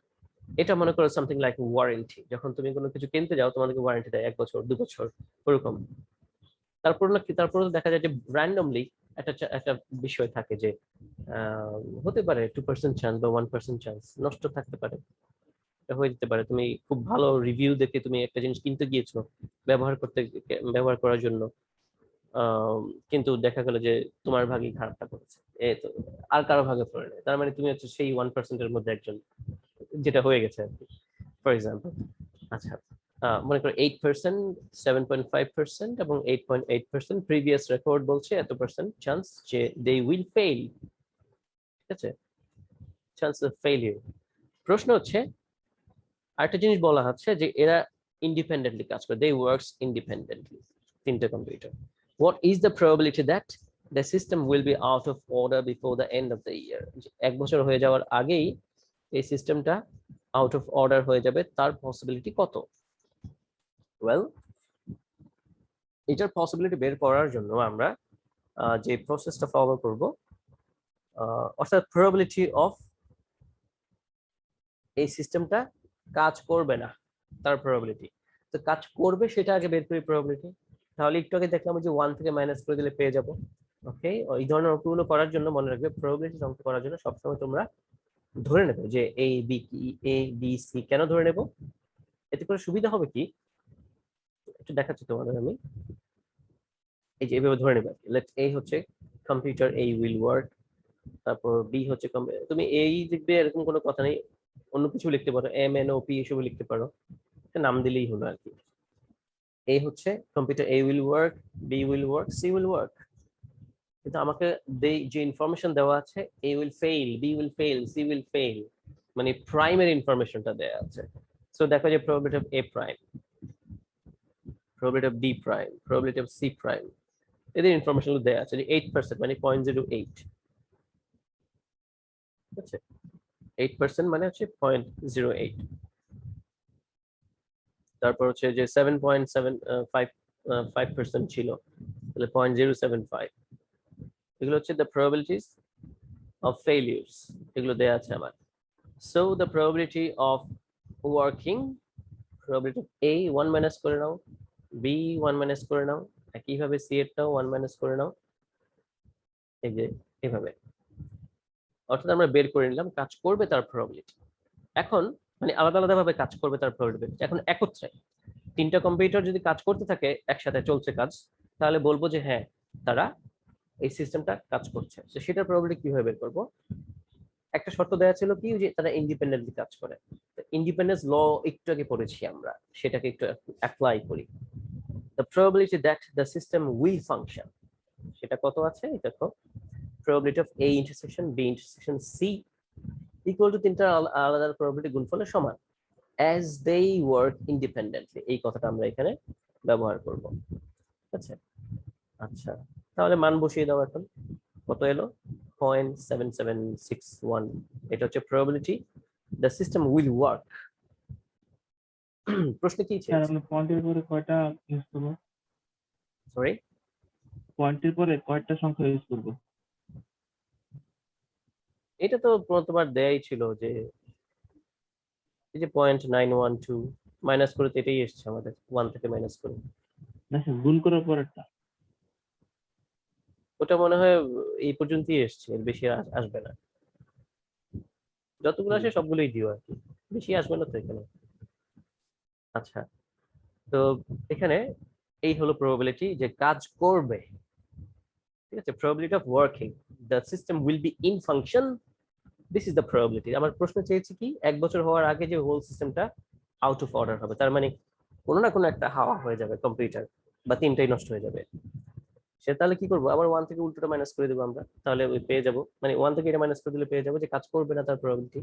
এটা মনে করো সামথিং লাইক ওয়ারেন্টি, যখন তুমি কোনো কিছু কিনতে যাও তোমাদেরকে ওয়ারেন্টি দেয় 1 বছর 2 বছর ওরকম। তারপর দেখা যায় যে র্যান্ডমলি একটা একটা বিষয় থাকে যে হতে পারে 2% চান্স বা 1% চান্স নষ্ট থাকতে পারে, এটা হয়ে যেতে পারে। তুমি খুব ভালো রিভিউ দেখে তুমি একটা জিনিস কিনতে গিয়েছো ব্যবহার করার জন্য, কিন্তু দেখা গেল যে তোমার ভাগই খারাপটা করেছে, এই তো আর কারো ভাগে পড়ে নেই, তার মানে তুমি হচ্ছে সেই 1% মধ্যে একজন, যেটা হয়ে গেছে আর কি, ফর এক্সাম্পল। আচ্ছা, মনে করো 8%, 7.5% এবং 8.8% প্রিভিয়াস রেকর্ড বলছে এত পার্সেন্ট চান্স যে দে উইল ফেইল। ঠিক আছে, চান্স অফ ফেইলিউর। প্রশ্ন হচ্ছে আরেকটা জিনিস বলা হচ্ছে যে এরা ইন্ডিপেন্ডেন্টলি কাজ করে, দে ওয়ার্কস ইন্ডিপেন্ডেন্টলি, তিনটা computer. What is the probability that the system will be out of order before the end of the year? 1 বছর হয়ে যাওয়ার আগেই এই সিস্টেমটা আউট অফ অর্ডার হয়ে যাবে, তার পসিবিলিটি কত? ওয়েল, এটার পসিবিলিটি বের করার জন্য আমরা যে প্রসেসটা ফলো করব, অর্থাৎ প্রবাবিলিটি অফ এই সিস্টেমটা কাজ করবে না তার প্রবাবিলিটি, তো কাজ করবে সেটা আগে বের করি প্রবাবিলিটি। তাহলে একটু আগে দেখলাম যে 1 থেকে মাইনাস করে দিলে পেয়ে যাব। ওকে, এই ধরনের অঙ্কগুলো করার জন্য মনে রাখবে প্রবাবিলিটি অঙ্ক করার জন্য সবসময় তোমরা ধরে নেবে যে এ বি কি, এ বি সি কেন ধরে নেব, এতে করে সুবিধা হবে কি একটু দেখাচ্ছি তোমাদের আমি। এই যে এভাবে ধরে নেবে, লেটস এ হচ্ছে কম্পিউটার এ উইল ওয়ার্ক, তারপর বি হচ্ছে তুমি এই লিখবে এরকম কোনো কথা নেই, অন্য কিছু লিখতে পারো, এম এন ও পি এসব লিখতে পারো, নাম দিলেই হলো আর কি। এ হচ্ছে computer A will work, B will work, C will work. কিন্তু আমাকে যে ইনফরমেশন দেওয়া আছে A will fail, B will fail, C will fail, মানে প্রাইমারি ইনফরমেশনটা দেওয়া আছে। সো দেখো যে probability of A prime, probability of B prime, probability of C prime, এদের ইনফরমেশন দেওয়া আছে যে 8% মানে 0.08। ঠিক আছে, 8% মানে হচ্ছে 0.08। তারপর হচ্ছে যে 7.75% ছিল, তাহলে 0.075। এগুলো হচ্ছে দ্য প্রবাবিলিটিস অফ ফেইলিউরস, এগুলো দেয়া আছে আমার। So the probability of working, probability of A 1 minus করে নাও, বি 1 মাইনাস করে নাও, একইভাবে সি এরটাও 1 মাইনাস করে নাও, এই যে এভাবে। অর্থাৎ আমরা বের করে নিলাম কাজ করবে তার প্রবাবিলিটি। এখন মানে আলাদা আলাদা ভাবে কাজ করবে তার প্রবাবিলিটি, এখন একত্রে তিনটা কম্পিউটার যদি কাজ করতে থাকে একসাথে চলছে কাজ, তাহলে বলবো যে হ্যাঁ তারা এই সিস্টেমটা কাজ করছে। সেটার প্রবাবিলিটি কিভাবে বের করবো? একটা শর্ত দেওয়া ছিল কি যে তারা ইন্ডিপেন্ডেন্টলি কাজ করে। ইন্ডিপেন্ডেন্স ল একটু আগে পড়েছি আমরা, সেটাকে একটু অ্যাপ্লাই করি। The probability that the system will function, সেটা কত আছে দেখো, probability of A intersection B intersection C equal to তিনটা আলাদা প্রবাবিলিটি গুণফলের সমান অ্যাজ দে ওয়ার্ক ইন্ডিপেন্ডেন্টলি, এই কথাটা আমরা এখানে ব্যবহার করব। আচ্ছা আচ্ছা, তাহলে মান বসিয়ে দাও এখন। কত এলো? 0.7761। এটা হচ্ছে probability the system will work. প্রশ্ন কি ছিল? স্যার আমরা পয়েন্টের পরে কয়টা ইউজ করব? সরি, পয়েন্টের পরে কয়টা সংখ্যা ইউজ করব? এটা তো তোমার দেয়াই ছিল যে এই যে 0.912 মাইনাস করে তো এটাই এসছে আমাদের, 1 থেকে মাইনাস করে। না স্যার, গুণ করার পরেরটা। ওটা মনে হয় এই পর্যন্তই এসছে, এর বেশি আসবে না। যতগুলো আসে সবগুলোই দিও আর কি, বেশি আসবে না তো এখানে। আচ্ছা, তো এখানে এই হলো প্রবাবিলিটি যে কাজ করবে, ঠিক আছে। Probability of working the system will be in function, this is the probability. আমার প্রশ্ন চেয়েছি কি 1 বছর হওয়ার আগে যে হোল সিস্টেমটা আউট অফ অর্ডার হবে, তার মানে কোনো না কোনো একটা হাওয়া হয়ে যাবে কম্পিউটার, বা তিনটাই নষ্ট হয়ে যাবে। সে তাহলে কি করবো, আবার 1 থেকে উল্টোটা মাইনাস করে দেবো আমরা, তাহলে ওই পেয়ে যাবো, মানে 1 থেকে এটা মাইনাস করে দিলে পেয়ে যাবো যে কাজ করবে না তার প্রবাবিলিটি।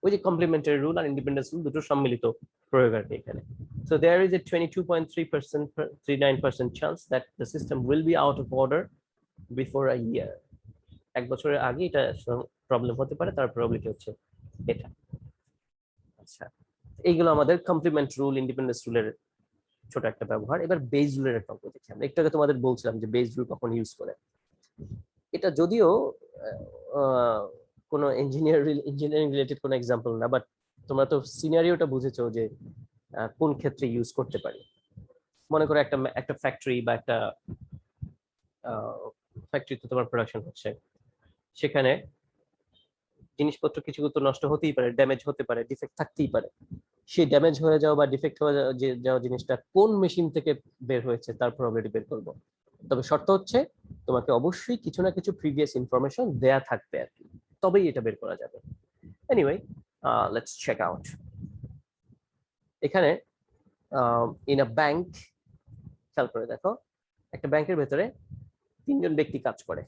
ওই যে কমপ্লিমেন্টারি রুল আর ইন্ডিপেন্ডেন্স রুল দুটো সম্মিলিত প্রয়োগ আর কি এখানে। So there is a 22.39% chance that the system will be out of order before a year. 1 বছরের আগে এটা প্রবলেম হতে পারে, তার প্রবাবিলিটি হচ্ছে এটা। আচ্ছা, এইগুলো আমাদের কমপ্লিমেন্ট রুল ইন্ডিপেন্ডেন্স রুলের ছোট একটা ব্যবহার। এবার বেজ রুলের একটা অঙ্ক দেখি আমরা। একটু আগে তোমাদের বলছিলাম যে বেজ রুল কখন ইউজ করে। এটা যদিও কোনো ইঞ্জিনিয়ারিং রিলেটেড কোনো এক্সাম্পল না, বাট তোমরা তো সিনারিওটা বুঝেছো যে কোন ক্ষেত্রে ইউজ করতে পারি। মনে করো একটা একটা ফ্যাক্টরি বা একটা ফ্যাক্টরিতে তোমার প্রোডাকশন হচ্ছে, সেখানে জিনিসপত্র কিছু তো নষ্ট হতেই পারে, ড্যামেজ হতে পারে, ডিফেক্ট থাকতেই পারে। সেই ড্যামেজ হয়ে যাওয়া বা ডিফেক্ট হয়ে যাওয়া জিনিসটা কোন মেশিন থেকে বের হয়েছে তার প্রবাবিলিটি বের করব। তবে শর্ত হচ্ছে তোমাকে অবশ্যই কিছু না কিছু প্রিভিয়াস ইনফরমেশন দেয়া থাকবে আর কি, তবেই এটা বের করা যাবে। Anyway, let's check out. এখানে ইন আ ব্যাংক, খেয়াল করে দেখো, একটা ব্যাংকের ভেতরে 3জন ব্যক্তি কাজ করে।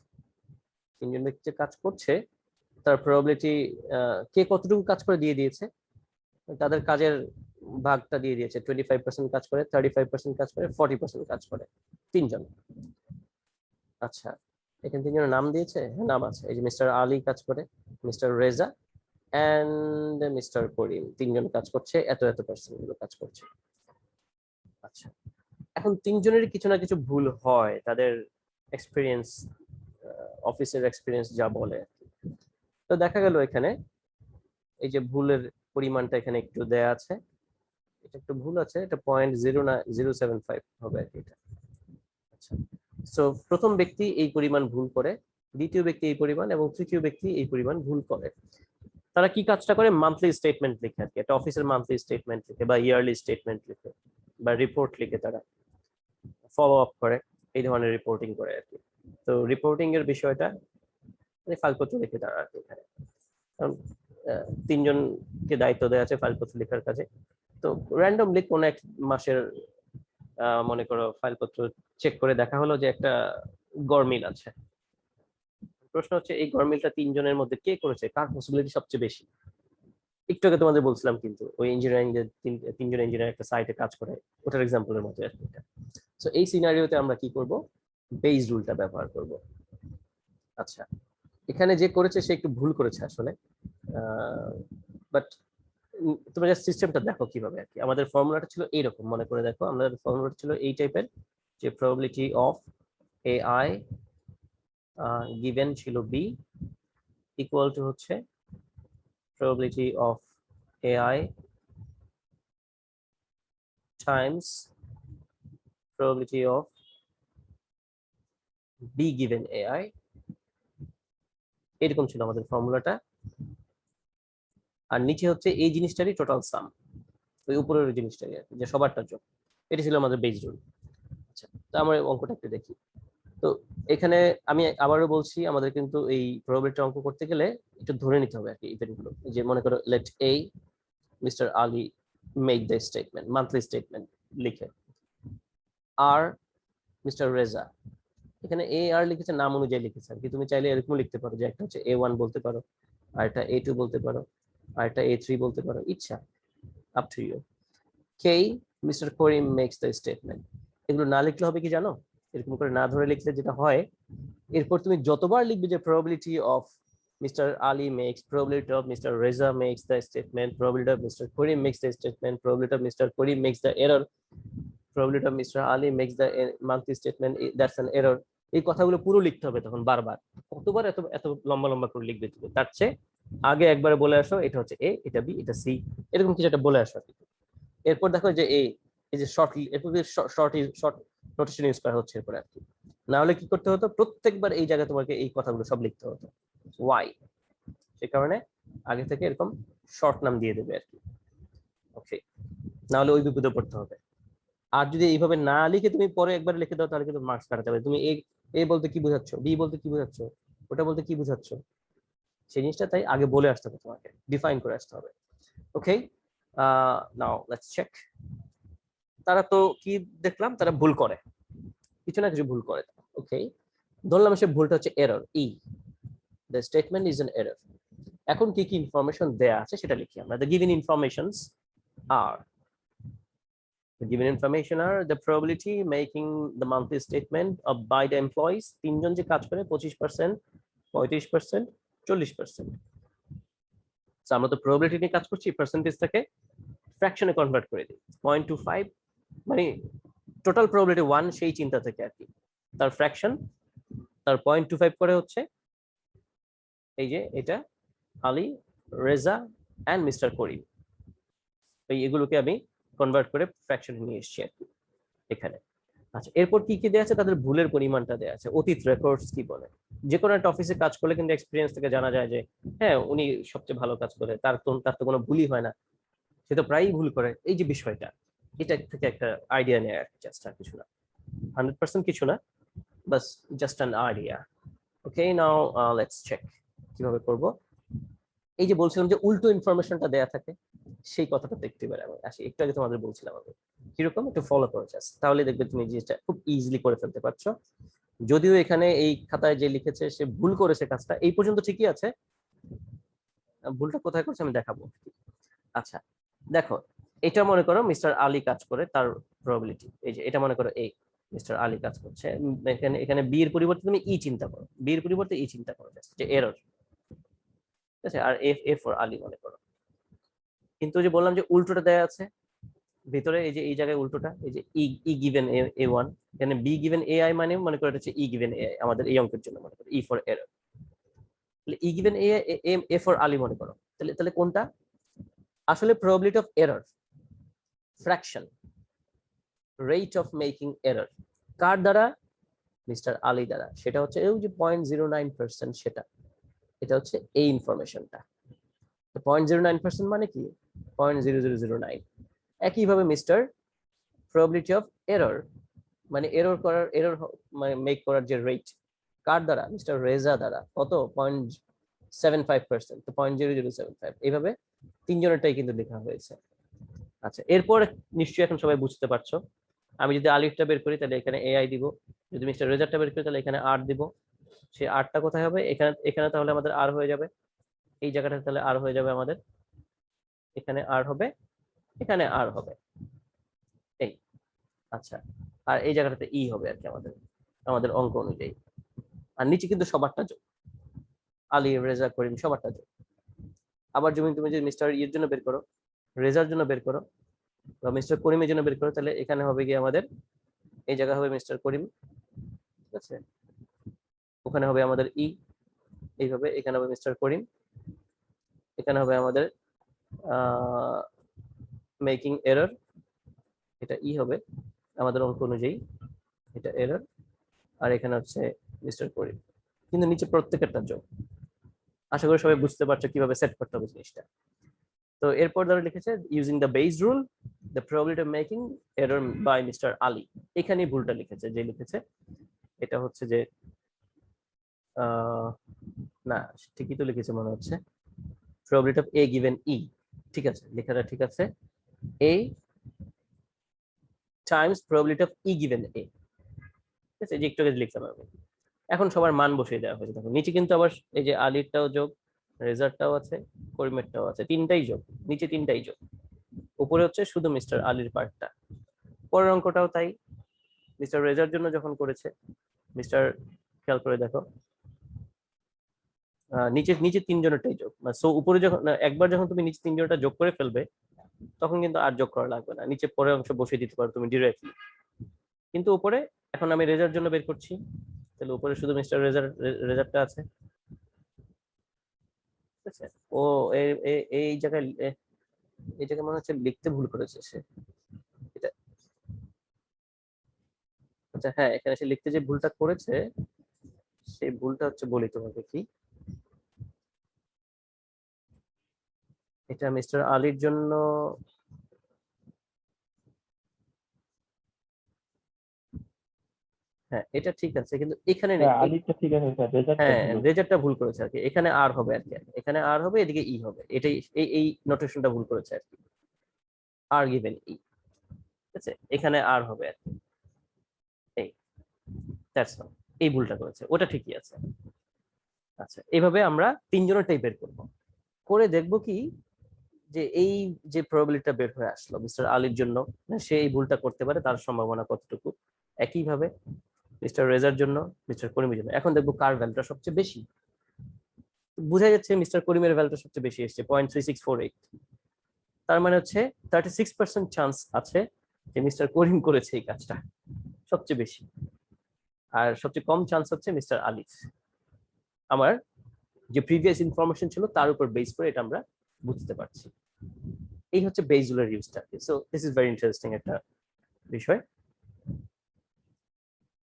3জন ব্যক্তি কাজ করছে, তার প্রবাবিলিটি কে কতটুকু কাজ করে দিয়ে দিয়েছে, তাদের কাজের ভাগটা দিয়ে দিয়েছে। 25% কাজ করে, 35% কাজ করে, 40% কাজ করে, 3জন। আচ্ছা, এখানে 3জনের নাম দিয়েছে, নাম আছে। এই যে মিস্টার আলী কাজ করে, মিস্টার রেজা এন্ড মিস্টার করিম, 3জন কাজ করছে, এত এত পার্সেন্ট গুলো কাজ করছে। আচ্ছা, এখন 3জনেরই কিছু না কিছু ভুল হয়, তাদের এক্সপিরিয়েন্স, অফিসের এক্সপিরিয়েন্স যা বলে। তো দেখা গেল এখানে এই যে ভুলের পরিমাণটা এখানে একটু দেয়া আছে, এটা একটু ভুল আছে, এটা 0.075 হবে আর কি এটা। আচ্ছা, সো প্রথম ব্যক্তি এই পরিমাণ ভুল করে, দ্বিতীয় ব্যক্তি এই পরিমাণ, এবং তৃতীয় ব্যক্তি এই পরিমাণ ভুল করে। তারা কি কাজটা করে, মান্থলি স্টেটমেন্ট লিখে আর কি, একটা অফিসের মান্থলি স্টেটমেন্ট লিখে বা ইয়ারলি স্টেটমেন্ট লিখে বা রিপোর্ট লিখে তারা ফলো আপ করে, এই ধরনের রিপোর্টিং করে আর কি। তো রিপোর্টিং এর বিষয়টা মানে ফাইলপত্র লিখে তারা আর কি এখানে। 3জনকে দায়িত্ব দেওয়া আছে ফাইলপত্র লেখার কাজে। তো র্যান্ডমলি কোন এক মাসের মনে করো ফাইলপত্র চেক করে দেখা হলো যে একটা গরমিল আছে। প্রশ্ন হচ্ছে এই গরমিলটা 3জনের মধ্যে কে করেছে, কার পসিবিলিটি সবচেয়ে বেশি। একটু আগে তোমাদের বলছিলাম কিন্তু ওই ইঞ্জিনিয়ারিং যে 3জন ইঞ্জিনিয়ার একটা সাইটে কাজ করে, ওটার এক্সাম্পলের মতো আর কি। সো এই সিনারিওতে আমরা কি করব, বেজ রুলটা ব্যবহার করব। আচ্ছা, এখানে যে করেছে সে একটু ভুল করেছে আসলে, বাট তোমরা জাস্ট সিস্টেমটা দেখো কিভাবে আর কি। আমাদের ফর্মুলাটা ছিল এইরকম, মনে করে দেখো, আমাদের ফর্মুলাটা ছিল এই টাইপের, যে প্রবাবিলিটি অফ এআই গিভেন ছিল বি ইকুয়াল টু হচ্ছে probability of AI Times probability of b given ai, এরকম ছিল আমাদের ফর্মুলাটা। আর নিচে হচ্ছে এই জিনিসটারই টোটাল সাম, ওই উপরের জিনিসটারই আর কি, যে সবারটা যোগ। এটা ছিল আমাদের বেজ রুল। আচ্ছা, তো আমরা অঙ্কটা একটু দেখি। তো তো এখানে আমি আবারও বলছি, আমাদের কিন্তু এই প্রবাবিলিটি অঙ্ক করতে গেলে একটু ধরে নিতে হবে আর কি ইভেন্টগুলো। যে মনে করো let A Mr Ali make the statement, monthly statement লিখে, আর মিস্টার রেজা, এখানে এ আর লিখেছে নাম অনুযায়ী লিখেছে আর কি। তুমি চাইলে এরকম লিখতে পারো যে একটা হচ্ছে A1 বলতে পারো, আর একটা A2 বলতে পারো, আর একটা A3 বলতে পারো, ইচ্ছা, আপ টু ইউ। কে Mr Karim makes the statement, এগুলো না লিখলে হবে কি জানো, এরকম করে না ধরে লিখলে যেটা হয়, এরপর তুমি যতবার লিখবে যে probability of Mr Ali makes, probability of Mr Reza makes the statement, probability of Mr Karim makes the statement, probability of Mr Karim makes the error, probability of Mr. Ali makes the monthly statement, that's an error, এই কথাগুলো পুরো লিখতে হবে তখন বারবার। কতবার এত এত লম্বা লম্বা করে লিখবে তুমি, তার চেয়ে আগে একবারে বলে আসো এটা হচ্ছে এ, এটা বি, এটা সি, এরকম কিছু একটা বলে আসো। এরপর দেখো যে এই যে শর্ট, এরপর শর্ট নোটেশন ইউজ করা হচ্ছে এরপর আর কি। না হলে কি করতে হতো, প্রত্যেকবার এই জায়গায় তোমাকে এই কথাগুলো সব লিখতে হতো, ওয়াই, সে কারণে আগে থেকে এরকম শর্ট নাম দিয়ে দেবে আর কি। ওকে, না হলে ওই বিপদে পড়তে হবে। আর যদি এইভাবে না লিখে তুমি পরে একবার লিখে দাও তাহলে কিন্তু মার্কস কাটা যাবে। তুমি এ বলতে কি বোঝাচ্ছ, বি বলতে কি বোঝাচ্ছ, ওটা বলতে কি বোঝাচ্ছ, সেই জিনিসটা তাই আগে বলে আসতে হবে, তোমাকে ডিফাইন করে আসতে হবে। ওকে, নাও লেটস চেক। তারা তো কি দেখলাম, তারা ভুল করে, কিছু না কিছু ভুল করে। ওকে, ধরলাম সে ভুলটা হচ্ছে error, E, the statement is an error. এখন কি কি ইনফরমেশন দেয়া আছে সেটা লিখি আমরা। The given informations are, the given information are the probability making the monthly statement of by the employees, তিনজন যে কাজ করে 25%, 35%, 40%। আমরা তো probability নিয়ে কাজ করছি, পার্সেন্টেজটাকে ফ্র্যাকশনে কনভার্ট করে দিই, 0.25, মানে টোটাল probability 1 সেই চিন্তা থেকে আর কি, তার ফ্র্যাকশন, তার 0.25 করে হচ্ছে এই যে এটা আলী, রেজা এন্ড মিস্টার করিম, এই এগুলোকে আমি কনভার্ট করে ফ্র্যাকশনে নিয়ে এসেছি আর কি এখানে। আচ্ছা, এরপর কি কি দেওয়া আছে, তাদের ভুলের পরিমাণটা দেওয়া আছে, অতীত রেকর্ডস কি বলে। যে কোনো একটা অফিসে কাজ করলে কিন্তু এক্সপিরিয়েন্স থেকে জানা যায় যে হ্যাঁ উনি সবচেয়ে ভালো কাজ করে, তার তো কোনো ভুলই হয় না, সে তো প্রায়ই ভুল করে, এই যে বিষয়টা, এটা থেকে একটা আইডিয়া নেয় আর জাস্ট, আর কিছু না, 100% কিছু না, বাস just an idea. Okay, now let's check কিভাবে করব। এই যে বলছিলাম যে উল্টো ইনফরমেশনটা দেয়া থাকে, সেই কথাটা দেখতে এবার আমি আসি। একটু আগে তোমাদের বলছিলাম আমি কিরকম, একটু ফলো করো জাস্ট, তাহলে দেখবে তুমি জিনিসটা খুব ইজিলি করে ফেলতে পারছো। যদিও এখানে এই খাতায় যে লিখেছে সে ভুল করেছে, কাজটা এই পর্যন্ত ঠিকই আছে, ভুলটা কোথায় করছে আমি দেখাবো। আচ্ছা দেখো, এটা মনে করো মিস্টার আলী কাজ করে, তার প্রবাবিলিটি এই যে, এটা মনে করো এই মিস্টার আলী কাজ করছে, এখানে এখানে বি এর পরিবর্তে তুমি ই চিন্তা করো, বি এর পরিবর্তে ই চিন্তা করো জাস্ট, যে এরর, ঠিক আছে, আর এফ এ ফর আলী মনে করো। কিন্তু যে বললাম যে উল্টোটা দেয়া আছে ভিতরে, এই যে এই জায়গায় উল্টোটা, এই যে ই গিভেন A1, এখানে বি গিভেন AI, মানে মনে করো এটা হচ্ছে ই গিভেন AI আমাদের এই অঙ্কের জন্য, মনে করো ই ফর এরর, তাহলে E given A for Ali মনে করো। তাহলে তাহলে কোনটা আসলে probability of error, fraction, rate of making error, কার দ্বারা, মিস্টার আলী দ্বারা, সেটা হচ্ছে এই যে 0.09%, সেটা, এটা হচ্ছে এই ইনফরমেশনটা। 0.09% মানে কি, 0.0009। একইভাবে মিস্টার প্রবাবিলিটি অফ এরর, মানে এরর মানে মেক করার যে রেট, কার দ্বারা, মিস্টার রেজা দ্বারা, কত, 0.75%, তো 0.0075, এইভাবে তিনজনেরটাই কিন্তু লেখা হয়েছে। আচ্ছা, এরপর নিশ্চয়ই এখন সবাই বুঝতে পারছো, আমি যদি আলিফটা বের করি তাহলে এখানে AI দিব, যদি মিস্টার রেজারটা বের করি তাহলে এখানে আর দিব, সেই আরটা কোথায় হবে, এখানে এখানে তাহলে আমাদের আর হয়ে যাবে, এই জায়গাটা তাহলে আর হয়ে যাবে আমাদের, এখানে আর হবে, এখানে আর হবে, এই, আচ্ছা, আর এই জায়গাটাতে ই হবে আর কি আমাদের আমাদের অঙ্ক অনুযায়ী। আর নিচে কিন্তু সবারটা যোগ, আলী, রেজা, করিম সবারটা যোগ। আবার তুমি যদি মিস্টার ইয়ের জন্য বের করো, রেজার জন্য বের করো, বা মিস্টার করিমের জন্য বের করো, তাহলে এখানে হবে গিয়ে আমাদের এই জায়গা হবে মিস্টার করিম, ঠিক আছে, ওখানে হবে আমাদের ই, এইভাবে এখানে হবে মিস্টার করিম, এখানে হবে আমাদের মেকিং এরর, এটা ই হবে আমাদের অঙ্ক অনুযায়ী, এটা এরর, আর এখানে হচ্ছে মিস্টার করিম, কিন্তু নিচে প্রত্যেকেরটা যোগ। আশা করি সবাই বুঝতে পারছো কিভাবে সেট করতে হবে জিনিসটা। তো এরপর ধরে লিখেছে using the Bayes rule the probability of making error by Mr Ali, এখানেই ভুলটা লিখেছে, যে লিখেছে এটা হচ্ছে যে না ঠিকই তো লিখেছে মনে হচ্ছে, probability of a given e, ঠিক আছে লেখাটা ঠিক আছে, a times probability of e given a, ঠিক আছে, যে একটু আগে লিখতে পারবে। এখন সবার মান বসিয়ে দেওয়া হয়েছে, দেখো নিচে কিন্তু আবার এই যে আলিরটাও যোগ, রেজাল্টটাও আছে, করিমেরটাও আছে, তিনটাই যোগ, নিচে তিনটাই যোগ, উপরে হচ্ছে শুধু মিস্টার আলির পার্টটা। পরের অঙ্কটাও তাই, মিস্টার রেজার জন্য যখন করেছে মিস্টার, খেয়াল করে দেখো নিচে নিচে তিনজনেরটাই যোগ, সো উপরে যখন একবার যখন তুমি নিচে তিনজনটা যোগ করে ফেলবে তখন কিন্তু আর যোগ করা লাগবে না, নিচে পরের অংশ বসিয়ে দিতে পারো তুমি ডিরেক্টলি। কিন্তু উপরে এখন আমি রেজার জন্য বের করছি, তাহলে উপরে শুধু মিস্টার রেজার, রেজারটা আছে, ঠিক আছে। ও এই জায়গায় এই জায়গায় মনে হচ্ছে লিখতে ভুল করেছে সে, এটা আচ্ছা হ্যাঁ, এখানে সে লিখতে যে ভুলটা করেছে সেই ভুলটা হচ্ছে বলি তোমাকে কি, এটা মিস্টার আলীর জন্য হ্যাঁ এটা ঠিক আছে, কিন্তু এখানে নেই, আলিটা ঠিক আছে স্যার, রেজাল্টটা হ্যাঁ ভুল। রেজারটা ভুল করেছে আর কি, এখানে আর হবে আর কি, এখানে আর হবে, এদিকে ই হবে, এটাই এই নোটেশনটা ভুল করেছে আর কি, আর গিভেন ই, ঠিক আছে, এখানে আর হবে আর কি, এই দ্যাটস অল, এই ভুলটা করেছে, ওটা ঠিকই আছে। আচ্ছা এইভাবে আমরা তিনজনেরটাই বের করব, করে দেখবো কি যে এই যে প্রবাবিলিটিটা বের হয়ে আসলো মিস্টার আলীর জন্য, সে এই ভুলটা করতে পারে তার সম্ভাবনা কতটুকু, একইভাবে মিস্টার রেজার জন্য, মিস্টার করিমের জন্য। এখন দেখবো কার ভ্যালুটা সবচেয়ে বেশি, বোঝা যাচ্ছে মিস্টার করিমের ভ্যালুটা সবচেয়ে বেশি এসছে 0.3648, তার মানে হচ্ছে 36% চান্স আছে যে মিস্টার করিম করেছে এই কাজটা সবচেয়ে বেশি, আর সবচেয়ে কম চান্স হচ্ছে মিস্টার আলী। আমার যে প্রিভিয়াস ইনফরমেশন ছিল তার উপর বেস করে এটা আমরা বুঝতে পারছি, এই হচ্ছে বেইজুলার ইউজটা। So this is very interesting একটা বিষয়।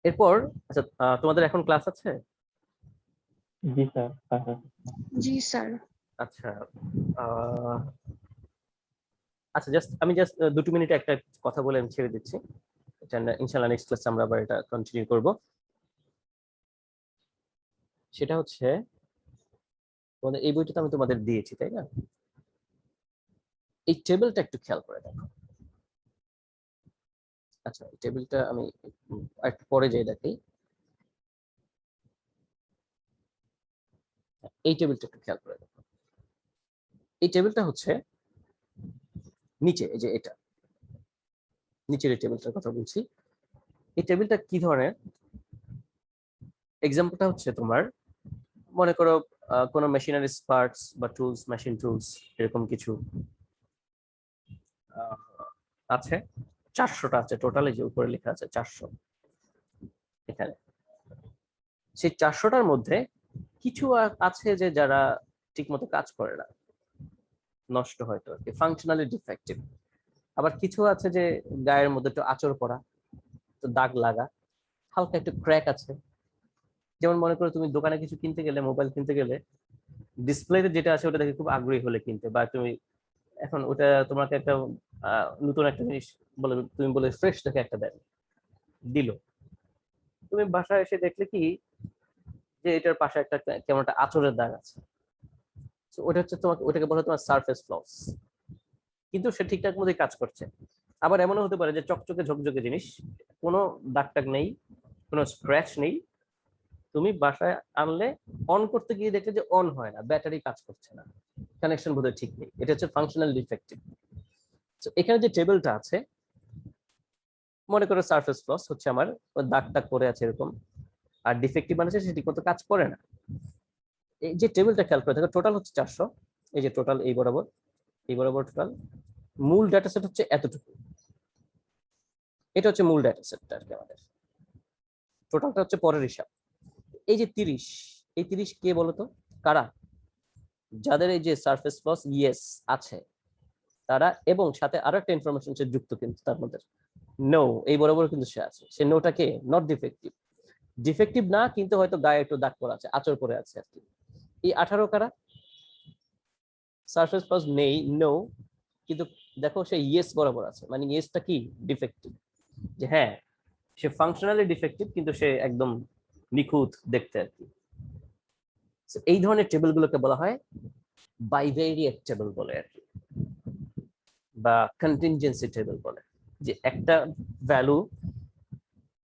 এরপর আচ্ছা তোমাদের এখন ক্লাস আছে? জি স্যার, জি স্যার। আচ্ছা আচ্ছা আমি জাস্ট 2 মিনিটে একটা কথা বলে আমি ছেড়ে দিচ্ছি, ইনশাআল্লাহ নেক্সট ক্লাসে আমরা আবার এটা কন্টিনিউ করব। সেটা হচ্ছে তোমাদের এই বইটা তো আমি তোমাদের দিয়েছি তাই না, এই টেবিলটা একটু খেয়াল করে দেখো। আচ্ছা এই টেবিলটা আমি একটু পরে যাই দেখি, এই টেবিলটা একটু খেয়াল করে দেখো। এই টেবিলটা হচ্ছে নিচে, এই যে এটা নিচের এই টেবিলটার কথা বলছি, এই টেবিলটা কি ধরনের, এক্সাম্পলটা হচ্ছে তোমার মনে করো কোনো মেশিনারি পার্টস বা টুলস, মেশিন টুলস এরকম কিছু আছে, 400টা আছে টোটালি, যে উপরে লেখা আছে 400 এখানে। সেই 400টার মধ্যে কিছু আছে যে যারা ঠিকমতো কাজ করে না, নষ্ট হয়তো আর কি, ফাংশনালি ডিফেক্টিভ। আবার কিছু আছে যে গায়ের মধ্যে একটু আঁচড় পড়া, তো দাগ লাগা, হালকা একটু ক্র্যাক আছে। যেমন মনে করো তুমি দোকানে কিছু কিনতে গেলে, মোবাইল কিনতে গেলে ডিসপ্লেতে যেটা আছে ওটা দেখে খুব আগ্রহী হলে কিনতে, বা তুমি এখন ওটা তোমাকে একটা নতুন একটা জিনিস বলে, তুমি বলে ফ্রেশ দেখে একটা দেন দিল, তুমি বাসায় এসে দেখলে কি যে এটার পাশে একটা কেমন একটা আঁচড়ের দাগ আছে, ওটা হচ্ছে তোমাকে, ওটাকে বলা হয় তোমার সারফেস ফ্লস, কিন্তু সে ঠিকঠাক মতোই কাজ করছে। আবার এমনও হতে পারে যে চকচকে ঝকঝকে জিনিস, কোনো দাগ টাগ নেই, কোনো স্ক্র্যাচ নেই, তুমি বাসায় আনলে অন করতে গিয়ে দেখলে যে অন হয় না, ব্যাটারি কাজ করছে না, কানেকশন বোধহয় ঠিক নেই, এটা হচ্ছে ফাংশনাল ডিফেক্টিভ। তো এখানে যে টেবিলটা আছে, মনে করো সারফেস ফ্লস হচ্ছে আমার দাগ টাগ করে আছে এরকম, আর ডিফেক্টিভ মানে সে ঠিক মতো কাজ করে না। এই যে টেবিলটা খেয়াল করে দেখো, টোটাল হচ্ছে 400, এই যে টোটাল এই বরাবর টোটাল, মূল ডাটা সেট হচ্ছে এতটুকু, এটা হচ্ছে মূল ডাটা সেটটা আর কি আমাদের, টোটালটা হচ্ছে পরের হিসাব। এই যে 30, এই 30 কে বলতো কারা, যাদের এই যে সারফেস ফ্লস ইয়েস আছে তারা, এবং সাথে আরো একটা ইনফরমেশন সে যুক্ত, কিন্তু তার মধ্যে নো এই বরাবর কিন্তু সে আছে, সে নোটা কে নট ডিফেক্টিভ, ডিফেক্টিভ না কিন্তু হয়তো গায়ে একটু দাগ পড়ে আছে, আঁচড় পড়ে আছে আর কি। এই 18 কারা, সারফেস ফ্লস নেই নো, কিন্তু দেখো সে ইয়েস বরাবর আছে, মানে ইয়েসটা কি ডিফেক্টিভ, যে হ্যাঁ সে ফাংশনালি ডিফেক্টিভ কিন্তু সে একদম নিখুঁত দেখতে আর কি। So, এই ধরনের টেবিলগুলোকে বলা হয় বাইভেরিয়েট টেবিল বলে আর কি, বা কন্টিনজেন্সি টেবিল বলে, যে একটা ভ্যালু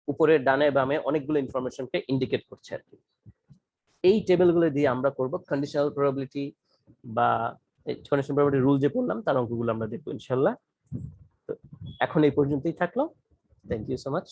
উপরে ডানে বামে অনেকগুলো ইনফরমেশনকে ইন্ডিকেট করছে আর কি। এই টেবিলগুলো দিয়ে আমরা করব কন্ডিশনাল প্রবাবিলিটি বা কন্ডিশনাল প্রবাবিলিটি রুল যে পড়লাম তার অঙ্কগুলো আমরা দেখবো ইনশাল্লাহ। তো এখন এই পর্যন্তই থাকলো। Thank you so much.